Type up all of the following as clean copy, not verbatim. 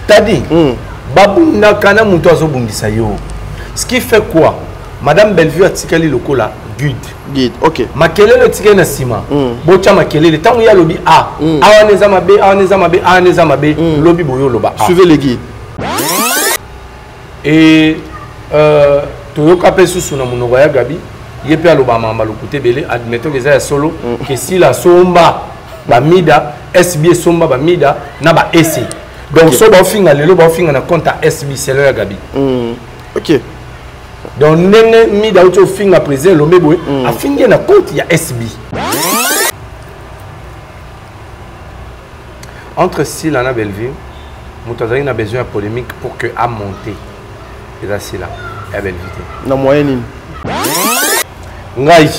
T'as dit, Babunda Kana Moutoazo Bungisa yo. Ce qui fait quoi? Madame Bellevue a tiré le cola. Guide, ok. Makele le tigé na sima. Bocha makele le temps où il y a lobby A. A nezama B, A nezama B, A nezama B. Lobby boyo loba A. Suivez les guides. Et Toyoka pesu suna munoko ya Gabi. Yepe aloba mamba lokute belé. Admettons que ça solo. Que si la somba ba mida, SB somba ba mida na ba SC. Donc so ba finga lelo ba finga na compte SB c'est le Gabi. Ok. Donc, nene mi da uto finga président Lomebo a fingi na compte il y a SB. Entre Sila et Bellevue, Moutazari a besoin de polémique pour que a monté. Et là, Sila et Bellevue. Na moyenne. Ngai.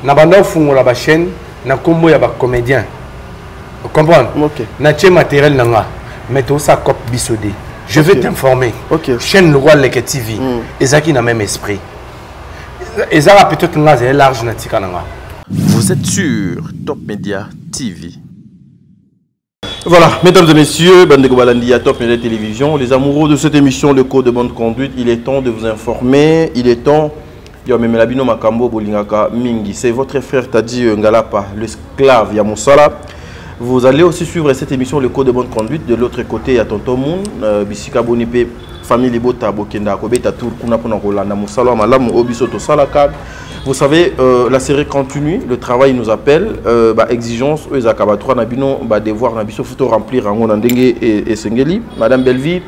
Na banda fungo la ba chaîne, na combo ya ba comédien. Vous comprenez? Ok. Na tché matériel nanga, mais tout ça cop bisodé. Je vais t'informer. Chaîne Le Roi Leke TV. Ezaki n'a même esprit. Ezara peut-être nga large na tikananga. Vous êtes sur Top Media TV. Voilà, mesdames et messieurs, Bandeko Balandi à Top Media Télévision, les amoureux de cette émission, le code de bonne conduite, il est temps de vous informer, il est temps. Yo meme labino makambo bolingaka mingi. C'est votre frère Tadi Ngalapa, l'esclave Yamoussala. Vous allez aussi suivre cette émission, le code de bonne conduite. De l'autre côté, il y a Tonton Moun, Bissika Bonipe, famille Libota, Bokenda, Kobeta, Tour, Kuna Pona Rolanda, Moussala, Malam, Obisoto, Salakad. Vous savez, la série continue, le travail nous appelle, exigence, eux, Akabatroa, Nabino, devoir, Nabiso, Futo remplir, Rangon, Ndengue et Sengeli. Madame Bellevue,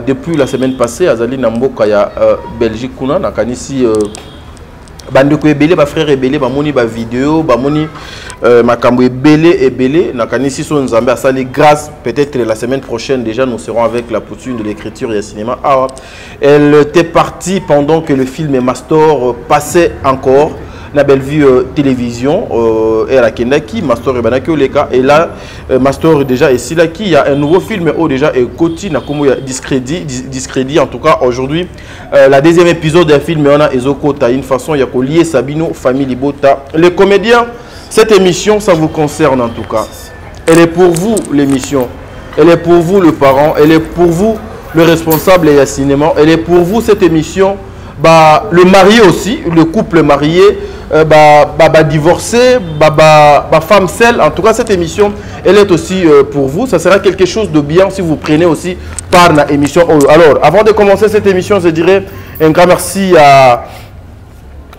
depuis la semaine passée, Azali Namboka, il y a Belgique, Kuna, Nakanisi. Bandeko ebele ba frère ebele ba moni ba vidéo ba moni makambo ebele nakanisi son nzambe asali grâce peut-être la semaine prochaine déjà nous serons avec la poutine de l'écriture et du cinéma. Elle était partie pendant que le film Mastor passait encore la Bellevue télévision et la Kendaki Mastor et Banaki Oleka et là Mastor déjà ici là qui il y a un nouveau film déjà et Koti na comme discrédit en tout cas aujourd'hui la deuxième épisode d'un film on a Ezokota une façon il y a lier Sabino famille Libota les comédiens cette émission ça vous concerne en tout cas elle est pour vous l'émission elle est pour vous le parent elle est pour vous le responsable et le cinéma elle est pour vous cette émission le marié aussi le couple marié divorcé, femme seule. En tout cas, cette émission, elle est aussi pour vous. Ça sera quelque chose de bien si vous prenez aussi part à l'émission. Alors, avant de commencer cette émission, je dirais un grand merci à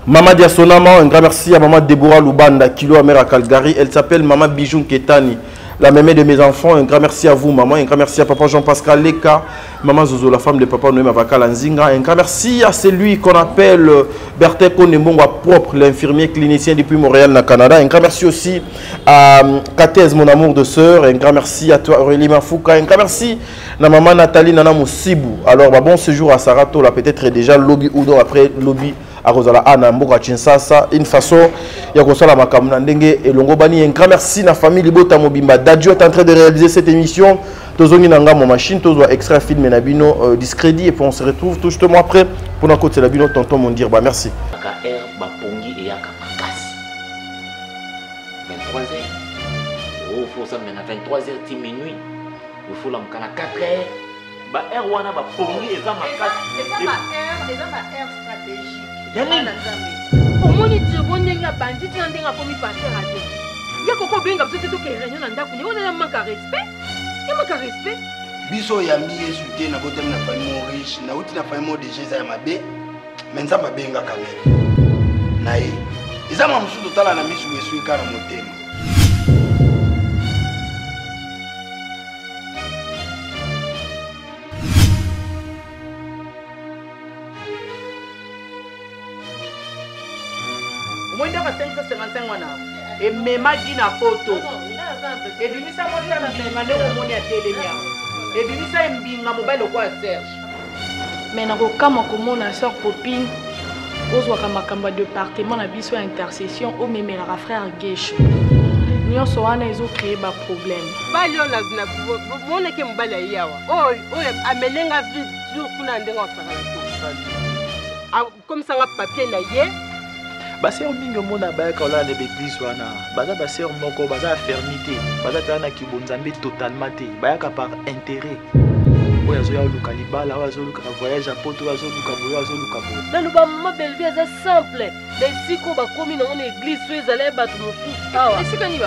Maman Diasonama, un grand merci à Maman Deborah Lubanda, Kilo Amera Calgary. Elle s'appelle Maman Bijoun Ketani, la mémé de mes enfants. Un grand merci à vous, maman. Un grand merci à Papa Jean-Pascal Leka, Maman Zozo, la femme de Papa Noé Mavaka Lanzinga. Un grand merci à celui qu'on appelle Berthe Konembongwa propre, l'infirmier clinicien depuis Montréal, au Canada. Un grand merci aussi à Katez, mon amour de sœur. Un grand merci à toi, Aurélie Mafouka. Un grand merci à Maman Nathalie Nana Moussibou. Alors, bon séjour à Sarato, là, peut-être déjà lobby ou après lobby. À Rosala Anna Mboka Chinsasa, une façon, il y a Rosala Makamuna Ndenge et Longobani. Un grand merci à la famille Libota Mobimba. Dadjo est en train de réaliser cette émission. Tozongi Nanga, mon machine, Tozo extra film et Nabino discrédit. Et puis on se retrouve tout justement après pour notre côté Nabino, tonton mon dire. Merci. 23h, minuit, il faut la 4h. Ba air wana ba pongi eza makasi eza ma air stratégique yana nzambe omoni tibondenga banditi na ndenga komi passer ate ya koko benga biso to ke réunion na ndako ni wana ya manka respect biso ya mi yesu te na botem na famille riche na uti na famille de Jésus ya mabe mais nzamba benga kamera na ye eza ma musu totala na misu yesu ikana motema. Moi, je suis 555 et même na photo. Et puis, ça m'a dit à la semaine, on a télémia. Et puis, ça m'a mobile au quoi Serge. Mais na kokama komona sœur copine, ozwa kama département na biso intercession au même la frère Gesho. Nyonso wana ezo créer ba problème. Ba yo na mona ke mbala yawa. Oh amelenga vite jour kuna ndenga sala. Comme ça nga papier na ye. Baseur mingi mona bayaka ola na l'église wana baza baseur moko baza fermité baza tana ki bonzambe totalement te bayaka par intérêt oyo azoluka libala oyo azoluka na voyage à poto oyo azoluka boye oyo azoluka boye naloba mama Bellevue eza simple na esika oyo bakomi nango na église oyo ezala bato mosusu awa tolingi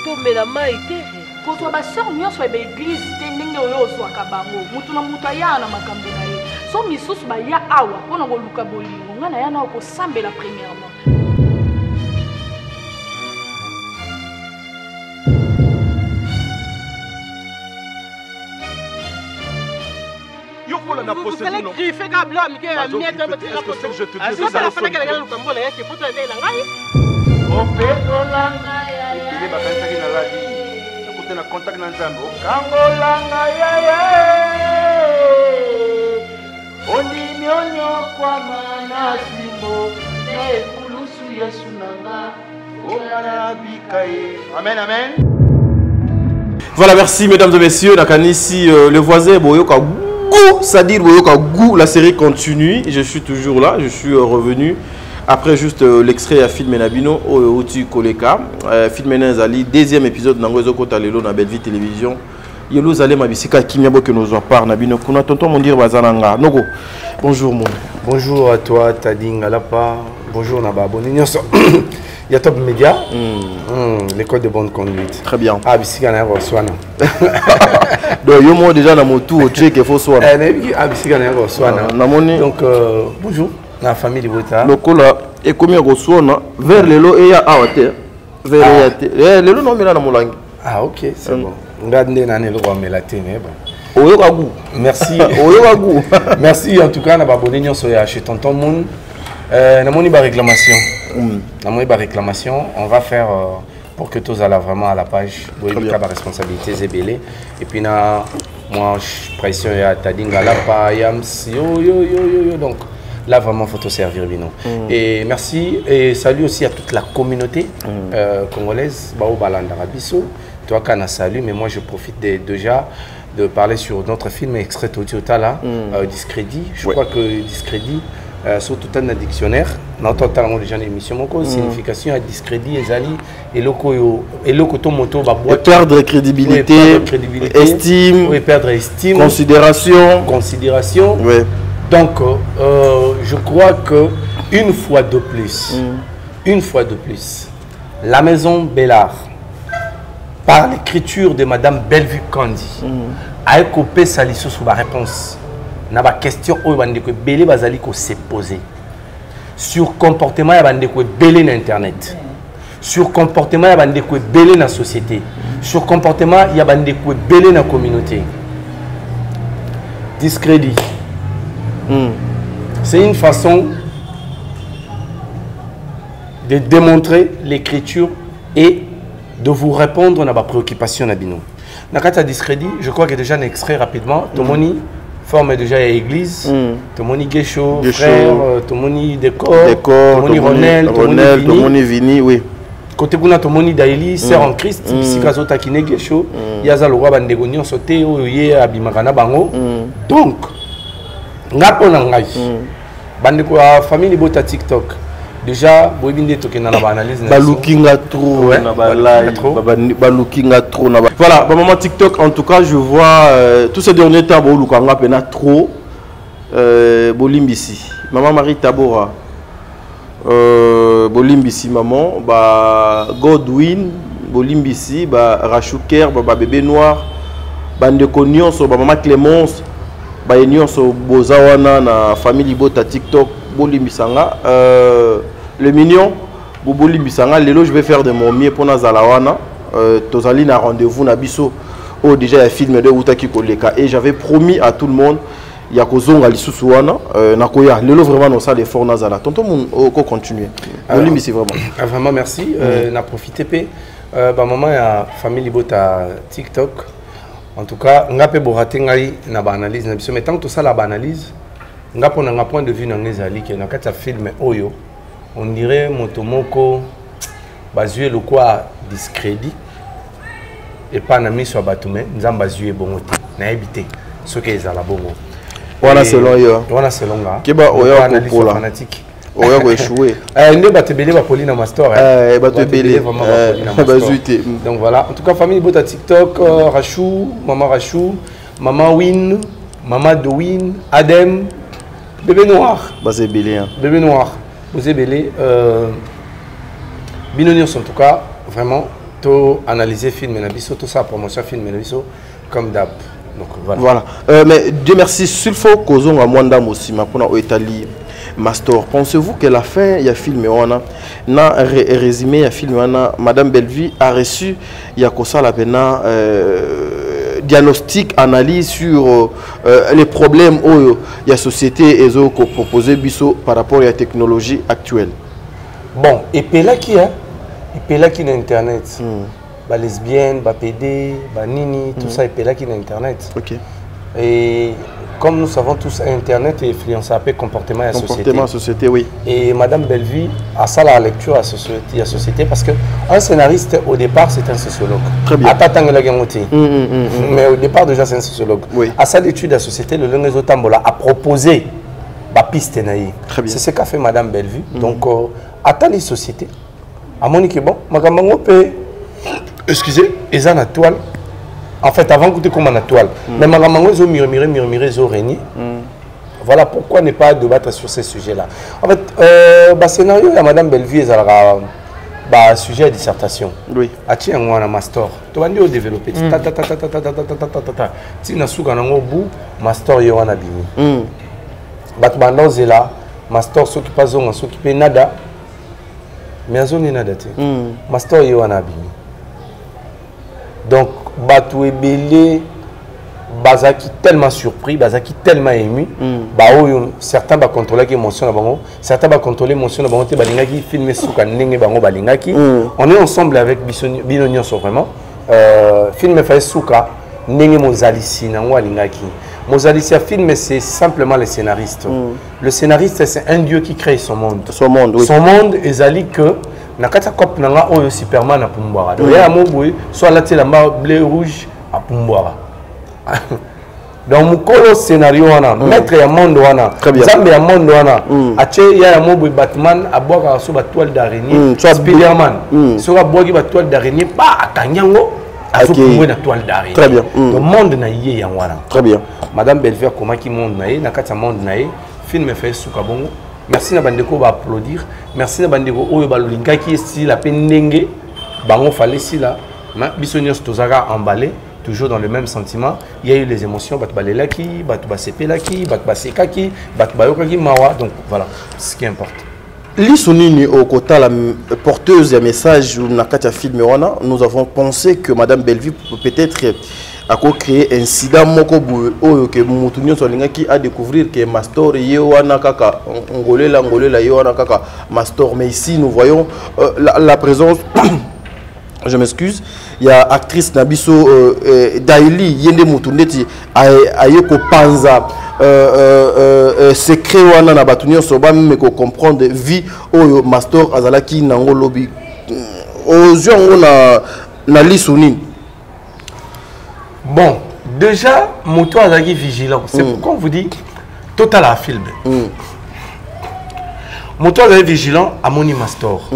tomela mai te kozwa baseur nyonso ya baeglise te ndenge oyo ozwaka bango mutu na mutu aya na makambo na ye so misusu baya awa mpona koluka bolingo ngai na ya na okosambela premièrement. Vous allez griffer comme l'homme qui a mis un petit peu de je te dis ça. Ça fait qu'elle a le cambo là qui peut aller là. On peut kolanga ya ya. Il est pas pensé qu'il a la vie. Écoutez na contact na Nzambo. Kangolanga ya ya. Oni nyonyo kwa mana simbo. Ne kulusu Yesu nanga. Omana bikaye. Amen amen. Voilà, merci mesdames et messieurs. Nakanisi le voisin Boyoka. C'est-à-dire la série continue. Je suis toujours là, je suis revenu après juste l'extrait à film Nabino au Koleka film Nazali deuxième épisode Nangozo Kotalelo na Bellevue télévision. Yelo Zale Mabisika Kinyabo que nous parle Nabino kuna tonton mon dire bazananga. Nogo. Bonjour mon. Bonjour à toi Tading Alapa. Bonjour Naba Bonignoso. Il y a Top Média, l'école de bonne conduite. Très bien. Ah, Bissika na Roswana. Donc, yo mo déjà na motu au check il faut soit. Ah, Bissika na Roswana. Donc bonjour la famille de Bota. Lokola et combien Roswana vers le lo et ya awate. Vers yate. Le lo no mela na molangi. Ah OK, c'est bon. Ngande na ne lo ko melate ne ba. Oyo kagu. Merci. Oyo kagu. Merci en tout cas na ba bonignoso ya chez tonton Moun. Namoni ba réclamation. Namoni ba réclamation, on va faire pour que tous allent vraiment à la page. Oui, le cas de responsabilité Zébélé. Et puis na moi pression ya Tadinga la pa yams yo donc là vraiment faut te servir bino. Et merci et salut aussi à toute la communauté congolaise bao balanda biso. Toi kana salut mais moi je profite déjà de parler sur notre film extrait Totiota Discrédit. Je crois que Discrédit surtout dans le dictionnaire, dans le déjà l'émission, signification à discrédit et perdre crédibilité, estime, perdre estime, considération. Oui. Donc, je crois que une fois de plus, la maison Bellard, par l'écriture de Madame Bellevue Kandi, a coupé sa liste sur la réponse. Na ba question oyo bandeko belé bazali ko se poser sur comportement ya bandeko belé na internet, sur comportement ya bandeko belé na société, sur comportement ya bandeko belé na communauté. Discrédit. C'est une façon de démontrer l'écriture et de vous répondre à ma préoccupation na bino. Na kata discrédit, je crois que déjà un extrait rapidement Tomoni forme déjà à l'église, Tomoni Gesho, frère, Tomoni Décor, Tomoni Ronel, Tomoni Vini, oui. Côté Kuna Tomoni Daili, sœur en Christ, Bisikazo Takine Gesho, Yaza le roi Bandegonion sauté, Oye Abimakana Bango. Donc, Ngapo Nangai, Bandeko a famille Bota TikTok. Déjà, Boibinde Tokena na analyse. Balukinga trop, Balukinga trop. Voilà, maman TikTok, en tout cas, je vois tous ces derniers temps, Bolukanga pena trop. Bolimbisi, maman Marie Tabora, Bolimbisi, maman, Godwin, Bolimbisi, Rachouker, Bébé Noir, Bandeko Nyonso, maman Clémence, Nyonso Bozawana, na famille Bota TikTok. Bolimbisanga, le mignon, Bolimbisanga, lelo je vais faire de mon mieux pour Nazalawana. Tozali na rendez-vous na biso. Oh déjà il film de Utaki Koleka et j'avais promis à tout le monde Yakozonga lisusuana nakoya lelo vraiment on ça l'effort Nazala. Tonton mon ko continuer. Bolimbisi vraiment. Vraiment merci. Na profiter pe maman ya famille Bota TikTok. En tout cas, ngape borate ngai na ba analyse na biso mais tant que tout ça la analyse ngapo na point de vue na ngezali ke na kata film oyo on dirait motomoko bazue le quoi discrédit et pas na miso batume nzamba zue bongo te na ebité ce que ezala bongo wana selon yo wana selon nga keba oya ko pola fanatique oya ko échouer nde batebele ba poli na master batebele bazuite. Donc voilà, en tout cas famille Bota TikTok, Rachou, maman Win, Maman Douine, Adem, Bébé Noir. Basé Bélé. Bébé Noir. Basé Bélé. Binonios en tout cas, vraiment, tout analyser film et nabiso, tout ça, promotion film et nabiso, comme d'hab. Donc voilà. Mais Dieu merci, s'il faut qu'aux à Mwandam aussi, ma pour Italie. Mastor, pensez-vous que la fin il y a film résumé il y a film Madame Bellevue a reçu il y a ça la peine diagnostic analyse sur les problèmes où il y a société et zo ko proposer biso par rapport à la technologie actuelle. Bon, et puis là qui na internet. Ba lesbienne, ba PD, ba nini, tout ça et puis là qui na internet. OK. Et comme nous savons tous, Internet influence un peu le comportement de la société. Comportement de la société, oui. Et Madame Bellevue a ça la lecture à la société parce qu'un scénariste, au départ, c'est un sociologue. Très bien. Mais au départ, déjà, c'est un sociologue. Oui. À ça l'étude de la société, le Lengezo Tambola a proposé la piste. Très bien. C'est ce qu'a fait Madame Bellevue. Donc, à les sociétés, à mon équipe, bon, Magamango peut, excusez, ils ont la toile. En fait, avant que tu comme en toile. Mais Magamango, ils ont murmuré, ils ont régné. Voilà pourquoi ne pas débattre sur ces sujets-là. En fait, le scénario de Madame Bellevue, il a un sujet de dissertation. Oui. Tu as un master. Tu vas développer. Tu as un bout, master, il y a un abîme. Tu as un master, ceux qui passent, ceux qui ne nada. Mais ils n'ont nada. Master, il y a un abîme. Donc, Batou et Belé, Bazaki tellement surpris, Bazaki tellement ému, certains vont contrôler l'émotion, certains vont contrôler l'émotion, filmer on est ensemble avec Binonion, vraiment. Film fait Souka, Nenge Mozalici, Mozalici film, c'est simplement le scénariste. Le scénariste, c'est un dieu qui crée son monde. Son monde, oui. Son monde, est que nakata kop nanga oyo Superman à Pumbwara. Donc, il y a un mot, soit là, la bleu rouge à Pumbwara. Donc, mon scénario, maître et monde, Zambe et monde, il y a un mot, Batman à boire sur la toile d'araignée, Spider-Man, sur la toile d'araignée, pas à Kanyango, à la toile d'araignée. Très bien. Le monde n'a y a Très bien. Madame Bellevue, comment qui monde n'a nakata monde n'a film fait sous Kabongo. Merci na bandeko va applaudir. Merci na bandeko oyo balolinga qui est la pendenge. Bango fallait si là. Bisonios tozaka emballé toujours dans le même sentiment. Il y a eu les émotions, bat balelaki, bat basepelaki, bat basekaki, bat bayokaki mawa. Donc voilà, ce qui importe. L'Isonini au côté la porteuse des messages ou nakata film nous avons pensé que Madame Bellevue peut-être a créé un incident moko que mutunyo solinga qui a découvrir que Mastor yewana kaka ngolela yewana kaka Mastor, mais ici nous voyons la présence je m'excuse, il y a actrice Nabiso Daily yende mutundeti ayeko panza secret wana na batunyo soba même ko comprendre vie oyo Mastor azalaki nango lobby aux gens na lisuni. Bon, déjà, Moto Azagi vigilant. C'est pourquoi on vous dit total à film. Moto Azagi vigilant à Moni Mastor.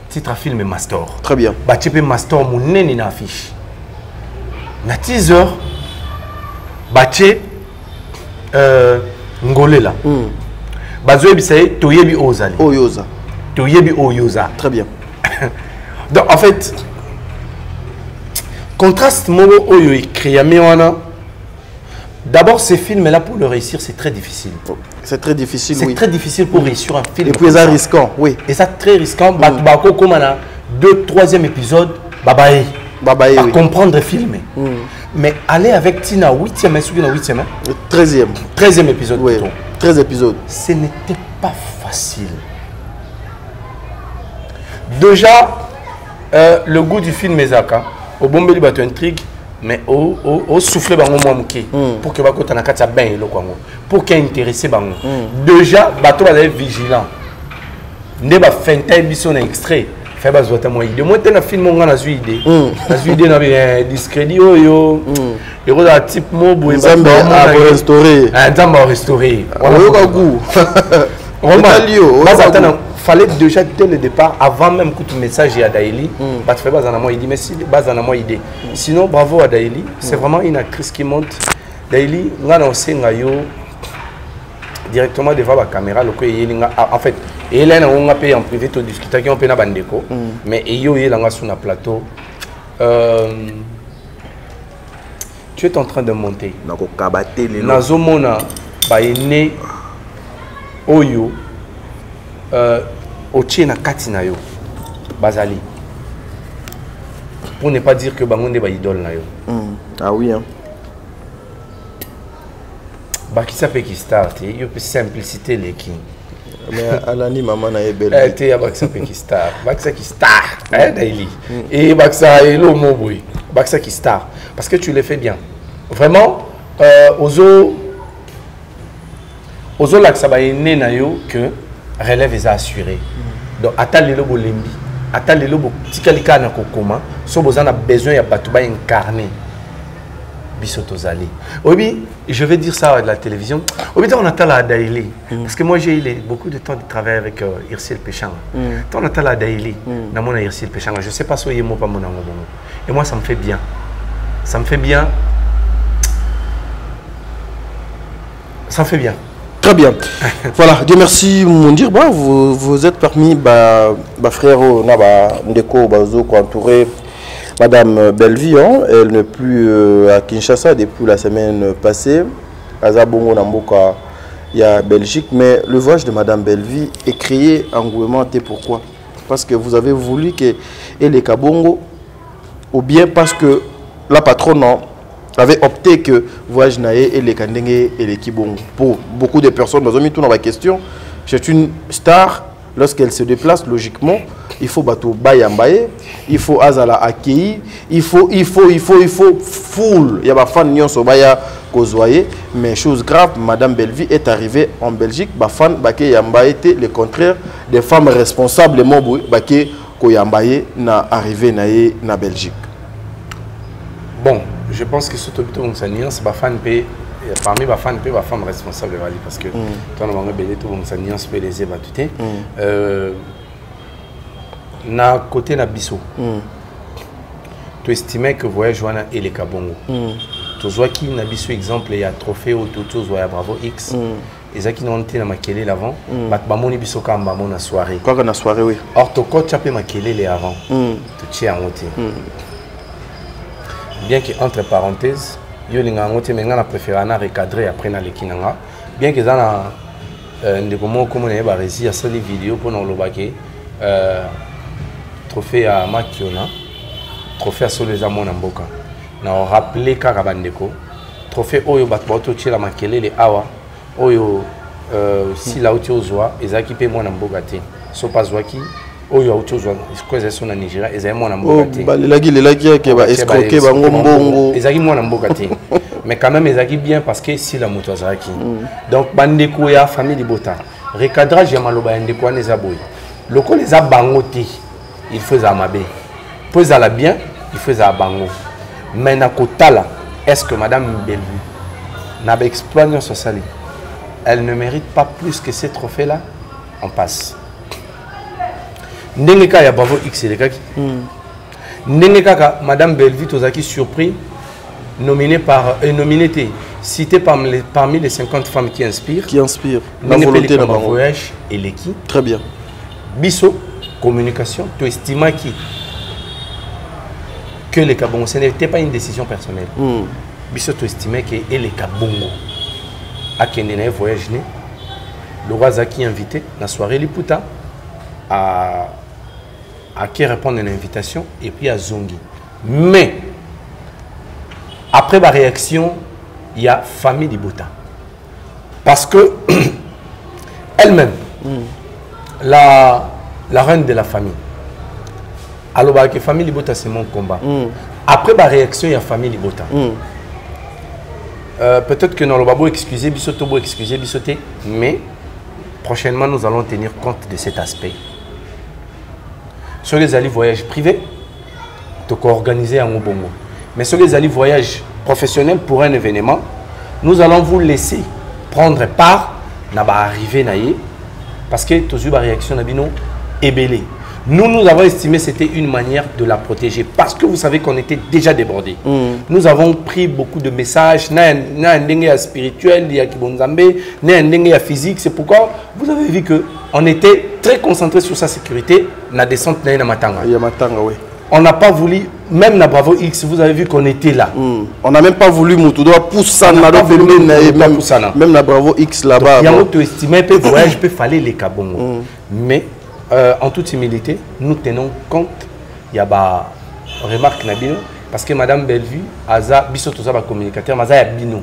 Titre à film Mastor. Très bien. Bachepe Mastor, mon nez na affiche. Na teaser, Bache Ngolela. Bazoe Bisaye, Toyebi Ozali. Oyoza. Toyebi Oyoza. Très bien. Donc en fait, contraste Mogo Oyo et Kriyamewana. D'abord, ces films-là, pour le réussir, c'est très difficile. C'est très difficile, oui. C'est très difficile pour réussir un film. Et puis, c'est risquant, oui. Et ça, très risquant. Batubako, comme on a 2e, 3e épisode, babaye. Babaye, oui. Comprendre et filmer. Mais aller avec Tina, 8e, 8e. 13e. 13e épisode, oui. 13 épisodes. Ce n'était pas facile. Déjà, le goût du film Ezaka, au bon beli bateau intrigue, mais au souffle bango mouamouké pour que bateau tanakata ben le kwango, pour qu'il intéressé bango. Déjà, bateau va être vigilant. Ne ba fenta émission un extrait, fait bazota moi idée. Moi t'es un film on a la idée, la idée n'a bien discrédit yo. Et on a type mot boué. Zamba a restauré. Zamba a restauré. On a goût. Fallait déjà dès le départ, avant même que tu message à Daïli, bah tu fais pas en moi idée, mais si base en moi idée. Sinon bravo à Daïli, c'est vraiment une actrice qui monte Daily, nga na osenga yo directement devant la caméra, en fait, et là on a payé en privé tout discuter qui on peut na bandeko, mais et yo là sur le plateau. Tu es en train de monter. Nazomona baine oyo otie na kati na yo bazali. Pour ne pas dire que bangonde ba idole na yo. Ah oui hein. Qui s'appelle qui start, il peut simplicité les qui. Mais Alani maman na belle. Tu es qui s'appelle qui star, qui star, daily. Et Baksa est le mot bruit, Baksa qui star, parce que tu le fais bien. Vraiment, ozo là que ça va né na yo que relève est assuré. Donc attends le lobo lembi, attends le lobo tikalika na kokoma, so bozana besoin ya batuba incarné. Oui, je vais dire ça à la télévision. Oui, on attend la Daily. Parce que moi, j'ai eu beaucoup de temps de travailler avec Irsil Péchanga. On attend la Daily. Je ne sais pas si il y a pas mon amour. Et moi, ça me fait bien. Ça me fait bien. Ça me fait bien. Très bien. Voilà, Dieu merci, mon dire. Bah, vous êtes parmi ma frère Ndeko Bazo entouré. Madame Bellevie, elle n'est plus à Kinshasa depuis la semaine passée. Azabongo Namboka, il y a Belgique. Mais le voyage de Madame Bellevie est créé engouement. Pourquoi? Parce que vous avez voulu que les Kabongo, ou bien parce que la patronne avait opté que voyage Naé et les Kandenge et les Kibongo. Pour beaucoup de personnes, nous avons mis tout dans la question. C'est une star. Lorsqu'elle se déplace, logiquement, il faut bateau bayambaye, il faut azala accueillir, il faut full. Il y a des fans qui sont kozwaye, mais chose grave, Madame Bellevie est arrivée en Belgique, ba fan baké yambaye était le contraire des femmes responsables mo baké ko yambaye na arrivé na Belgique. Bon, je pense que surtout on s'annonce ba fan paye. Parmi les fans, les femmes responsables parce que toi, on a belé tout ça nuance peut les évacuer. Na côté na biso. Tu estimais que voyage wana et les Kabongo. Tu vois qui na biso exemple il y a trophée au tout voyage Bravo X. Et ça qui n'ont été na makele l'avant. Ba moni biso kamba mona soirée. Quoi na soirée oui. Or to coach chapé makele les avant. Tu tiens à monter. Bien que entre parenthèses yo linga ngote menga na préféré na recadrer après na lekinanga bien que ça na ndeko mo comme na ba réussir à sali vidéo pour na lobake trophée à Makiona trophée à Soleza mona mboka na rappeler kaka bandeko trophée oyo batbato tshela makele le awa oyo si la uti ozwa ezaki pe mona mboka te so pas zwaki oyo auto zwa kweza sona Nigeria ezali mwana mboka te balelaki ke ba escroquer bango mbongo ezali mwana mboka te mais quand même ezali bien parce que si la moto azaki donc bandeko ya famille Libota recadrage ya maloba ya ndeko wana eza boye loko les bango te il faut za mabe pour za la bien il faut za bango mais na kotala est-ce que madame Bellevue n'a pas exploité son salaire elle ne mérite pas plus que ces trophées là on passe. Ndenge ya Bravo X le kaki. Ndenge kaka Madame Bellevue tozaki surpris nominée citée parmi les 50 femmes qui inspirent. La volonté de voyage et l'équipe. Très bien. Biso communication tu estimes que les Kabongo ce n'était pas une décision personnelle. Biso tu estimais que les Kabongo a kende na voyage né le roi Zaki invité la soirée Liputa à qui répondre à l'invitation et puis à Zongi. Mais après ma réaction, il y a famille Libota. Parce que elle-même, la reine de la famille, alors que famille Libota c'est mon combat. Après ma réaction, il y a famille Libota. Peut-être que dans le babo excusez Bissoto, excusez Bissoté, mais prochainement nous allons tenir compte de cet aspect. Sur les alliés voyages privés, tu peux organiser un bongo. Mais sur les alliés voyages professionnels pour un événement, nous allons vous laisser prendre part à l'arrivée parce que tu as eu une réaction est belée. Nous avons estimé que c'était une manière de la protéger parce que vous savez qu'on était déjà débordés. Nous avons pris beaucoup de messages, na un spirituel, il y a kibonzambe, na un physique. C'est pourquoi vous avez vu qu'on était très concentré sur sa sécurité, la descente na Matanga. Oui. On n'a pas voulu, même la Bravo X, vous avez vu qu'on était là. On n'a même pas voulu Moutoudoua pousser même la Bravo X là-bas. Il y a un estimé que le voyage peut fallait les Kabongo. Mais en toute humilité, nous tenons compte, il y a une remarque parce que Madame Bellevue, Aza, Bissotoza va communicateur, Maza Yabino.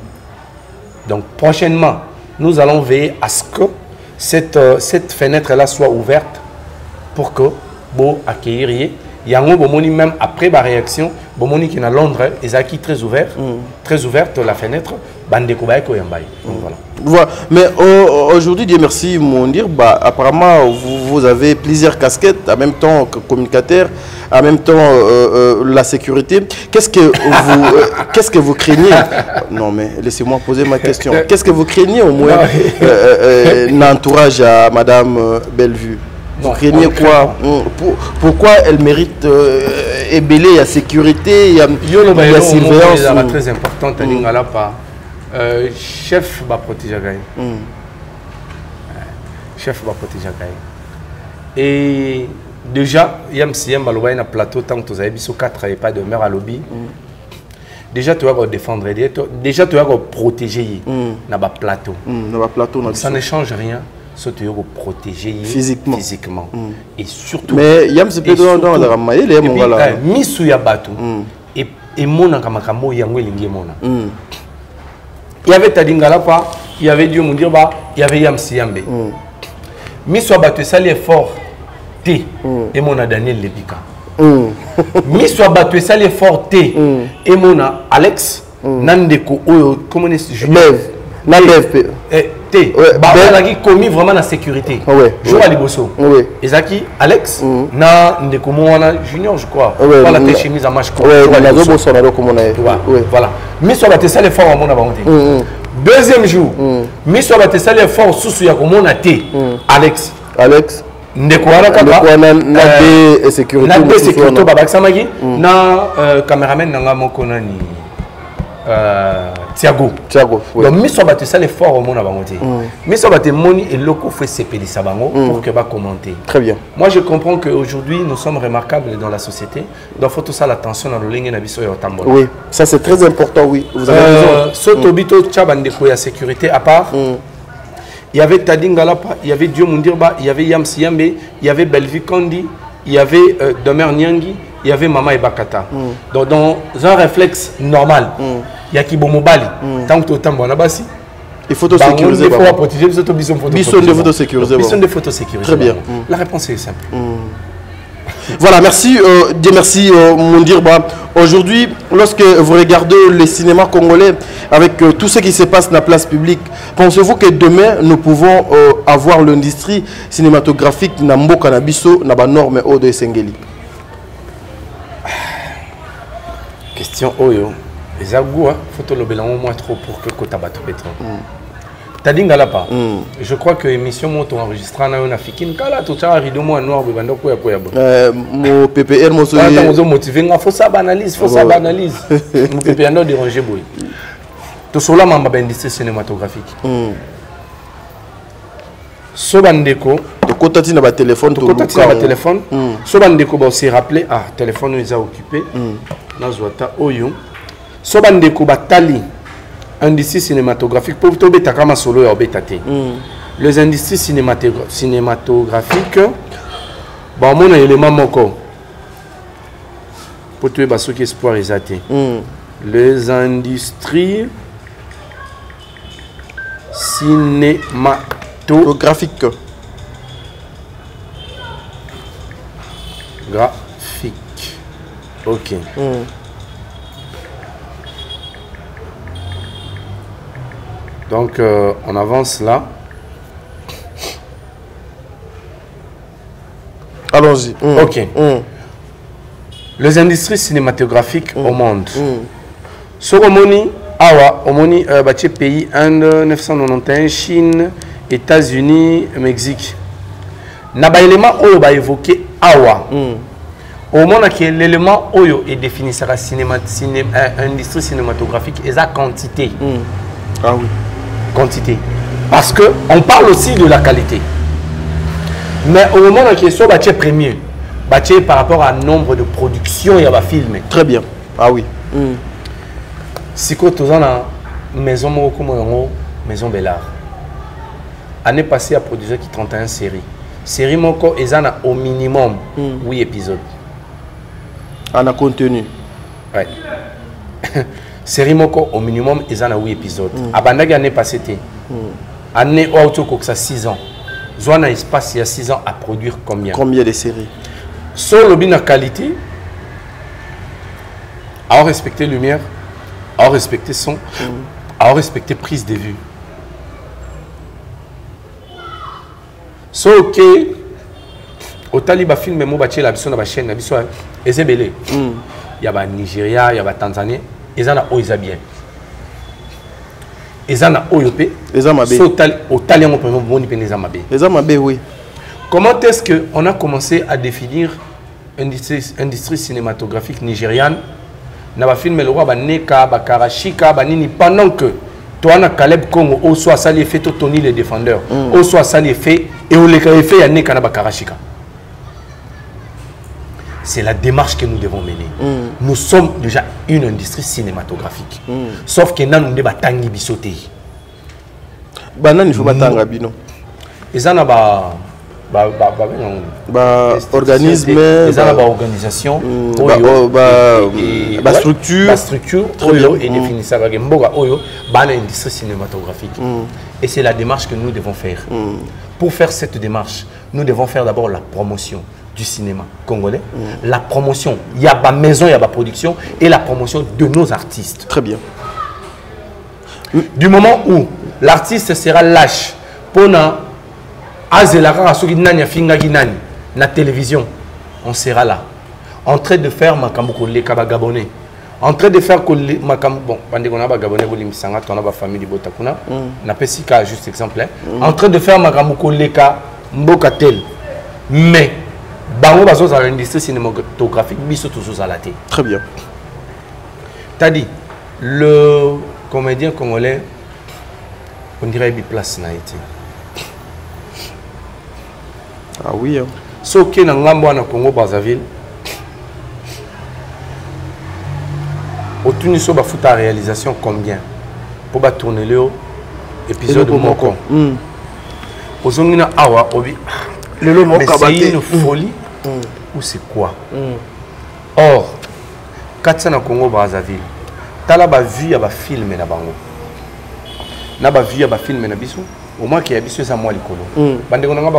Donc prochainement, nous allons veiller à ce que cette fenêtre-là soit ouverte pour que vous accueilleriez. Il y a un moment même après ma réaction, Bomoni qui est à Londres, ils ont très ouverte la fenêtre, Bandeko Baeko Yambaye. Voilà. Mais aujourd'hui, Dieu merci, mon dire, apparemment vous avez plusieurs casquettes, en même temps que communicateur, en même temps la sécurité. Qu'est-ce que vous craignez? Non mais laissez-moi poser ma question. Qu'est-ce que vous craignez au moins l'entourage à Madame Bellevue? Vous craignez quoi? Pourquoi elle mérite ébélé, la sécurité, il y a la surveillance? C'est très important. Chef va protéger Gaï. Chef va protéger Gaï. Et déjà, il y a un plateau tant que vous avez sur 4 et pas de mer à lobby. Déjà, tu vas défendre, déjà, tu vas protéger dans le plateau. Ça ne change rien. Tu vas protéger physiquement. Et surtout. Mais il y a un peu dans la ramaille, les gens là. Misu ya batu. Et mon akamakamo yango elingi mona. Il y avait Tadingalapa, il y avait Dieu Mundirba, il y avait Yamsi Yambe. Misu ya batu ça l'effort T et mon a Daniel Lebika. Misu ya batu ça l'effort T et mon a Alex Nandeko comment est-ce Junior qui commis vraiment la sécurité. Jour à Liboso. Ezaki, Alex, na Ndekomona Junior, je crois. Voilà tes chemises à match. Voilà. Mais sur la tessa les forts à mon avantage. Deuxième jour, mais sur la tessa les forts sous ya comme on a té. Alex. Ndekwana kaka. Na sécurité. Na sécurité babak samagi. Na caméraman nanga mokona ni. Thiago. Oui. Donc, mis sur battu ça les forts au monde à monter. Mis sur battu moni et loco fait CPD Sabango pour que va commenter. Très bien. Moi je comprends qu'aujourd'hui nous sommes remarquables dans la société. Donc faut tout ça l'attention dans le ligne nabiso et au tambour. Oui, ça c'est très important, oui. Vous avez raison. Sotobito Tchabandeko ya sécurité à part. Il y avait Tadingalapa, il y avait Dieu Mundirba, il y avait Yam Siambe, il y avait Bellevue Kondi, il y avait Domer Nyangi, il y avait Mama Ebakata. Donc dans un réflexe normal, il y a Kibomobali. Tant que tu es il faut sécuriser. Il faut protéger les autres bisons de photosécuriser. Bisons de photosécuriser. Très bien. La réponse est simple. Voilà, merci. Dieu merci, Mondirba. Aujourd'hui, lorsque vous regardez le cinéma congolais avec tout ce qui se passe dans la place publique, pensez-vous que demain, nous pouvons avoir l'industrie cinématographique Nambo Kanabiso, Naba Norme O de Sengeli? Question Oyo. Les agous, il faut le au moins trop pour que Kotabato pétrole. Tadingalapa. Je crois que l'émission monte enregistrée en Afrique. Kala tout ça rideau moi noir bebando ko ya ko ya bo. Mon PPR mo so. Attends, motiver nga faut ça analyse, Mon PPR non déranger boy. Tout cela m'a industrie cinématographique. Sobandeko to kotati na ba téléphone to kotati na ba téléphone. Sobandeko ba aussi rappeler téléphone nous a occupé. Na zwata oyo. Sobandeko batali industrie cinématographique pour tout beta kama solo ya betate. Les industries cinématographiques bon mon élément moko pour tout baso qui espoir exaté. Les industries cinématographiques graphique. OK. Donc, on avance là. Allons-y. OK. Les industries cinématographiques au monde. Soromoni, Awa, Omoni, pays Inde, 991, Chine, États-Unis, Mexique. na ba élément oyo ba évoqué awa au moment que l'élément oyo est défini ça industrie cinématographique et sa quantité ah oui quantité parce que on parle aussi de la qualité mais au moment que soit bâti premier bâti par rapport à nombre de productions il y a ba film très bien ah oui si que tous en a maison moko maison Bellard année passée a produit qui 31 série moko ezana au minimum 8 épisodes en a contenu ouais série moko au minimum ezana 8 épisodes abandaki année passée année auto ko ça 6 ans zona espace il y a 6 ans à produire combien de séries sur le bien qualité à respecter lumière à respecter son à respecter prise de vue so ok au taliba film mo batie la biso na ba chaîne na biso ezebele ya ba Nigeria ya ba Tanzanie ezana o bien ezana oyope ezamabe so au tali mo premier boni pe ezamabe oui comment est-ce que on a commencé à définir industrie cinématographique nigériane na ba film le roi ba neka ba karashika ba nini pendant que toi na Caleb Congo au soit ça les fait Tony les défendeurs au soit ça les fait et au les fait ya neka na ba karashika c'est la démarche que nous devons mener nous sommes déjà une industrie cinématographique sauf que nan nous ba tangi bisoté banane il faut batanga bino ezana ba organisme organisation structure et définir ça industrie cinématographique et c'est la démarche que nous devons faire pour faire cette démarche nous devons faire d'abord la promotion du cinéma congolais la promotion il y a pas maison il y a pas production et la promotion de nos artistes très bien du moment où l'artiste sera lâche pour na télévision, on sera là. En train de faire makambo les gabonais. En train de faire makambo bon, bandegona gabonais ko limisanga tona ba famille botakuna. Na pesika juste exemple. En train de faire makambo les mboka tel. Mais bango bazo za l'industrie cinématographique biso toujours à la télé. Très bien. T'as dit le comédien congolais on dirait biplace na été. Ah oui. Ce qui est dans le Congo Brazzaville, au Tunisie, il faut la réalisation combien pour tourner l'épisode de Moko. Aux Ongina Awa, c'est une folie ou c'est quoi? Or, quand c'est dans le Congo Brazzaville, tu as vu un film na bango. Tu as vu un film na biso. Au moins qu'il y a bis ça moi l'écolo.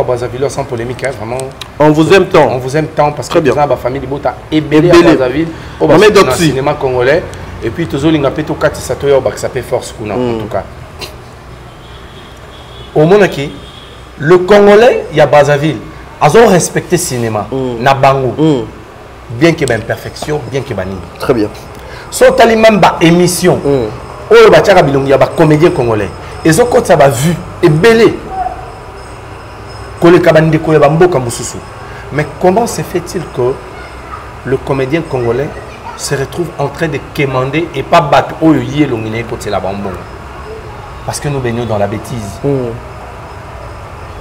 Brazzaville sans polémique vraiment. On vous aime tant. On vous aime tant parce que bien. La famille de Bota est belle à Brazzaville. Au cinéma congolais et puis tous les ngapeto kati satoyo bak ça fait force kuna en tout cas. Au moins que le congolais il y a Brazzaville. Ils ont respecté le cinéma na bango. Bien qu'il y ait imperfection, bien qu'il y ait très bien. Sauf tali même ba émission. Oh ba tiara bilongi ya ba comédien congolais. Et ont quand ça va vu et belé. Mais comment se fait-il que le comédien congolais se retrouve en train de quémander et pas battre au yé l'ongine côté la bambon? Parce que nous baignons dans la bêtise.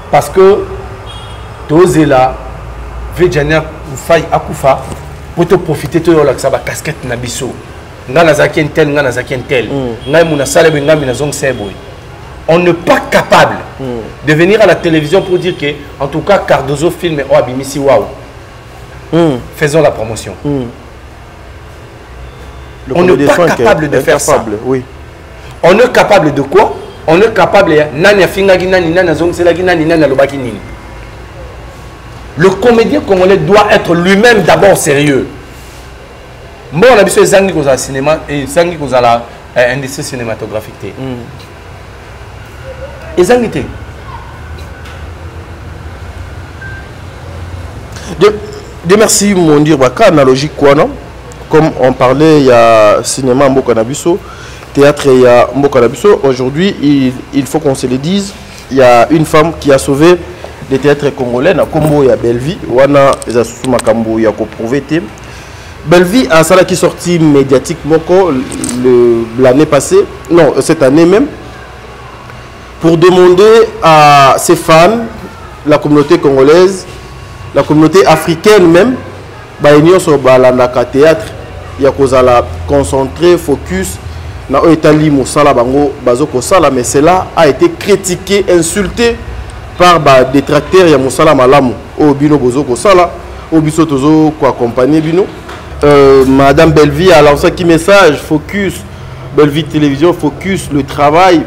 Parce que tu là, Vedjania faille akufa pour te profiter de la casquette nabiso. Ngana zakien tel, ngana zakien tel. Ngai muna salebe ngami na zong seboy. On n'est pas capable de venir à la télévision pour dire que, en tout cas, Cardozo filme et Abimisi Waouh. Faisons la promotion. On n'est pas capable de faire ça. Oui. On est capable de quoi? On est capable de le comédien congolais doit être lui-même d'abord sérieux. Moi, on a vu ce zangi qu'on a cinéma et zangi qu'on a la industrie cinématographique. Et ça, de merci mon dire baka analogie quoi non comme on parlait il y a cinéma Mboka Nabiso théâtre il y a Mboka Nabiso aujourd'hui il faut qu'on se le dise il y a une femme qui a sauvé des théâtres congolais na kombo ya Bellevie wana eza sous makambo ya ko prouver te Bellevie a ça qui sorti médiatiquement l'année passée non cette année même pour demander à ses fans la communauté congolaise la communauté africaine même ba union sur balandaka théâtre ya kozala concentré focus na Itali mosala bango bazoko sala mais cela a été critiqué insulté par ba détracteurs ya mosala malamu o bino bozoko sala o biso tozo ko accompagner bino madame Bellevie a lancé qui message focus Bellevie télévision focus le travail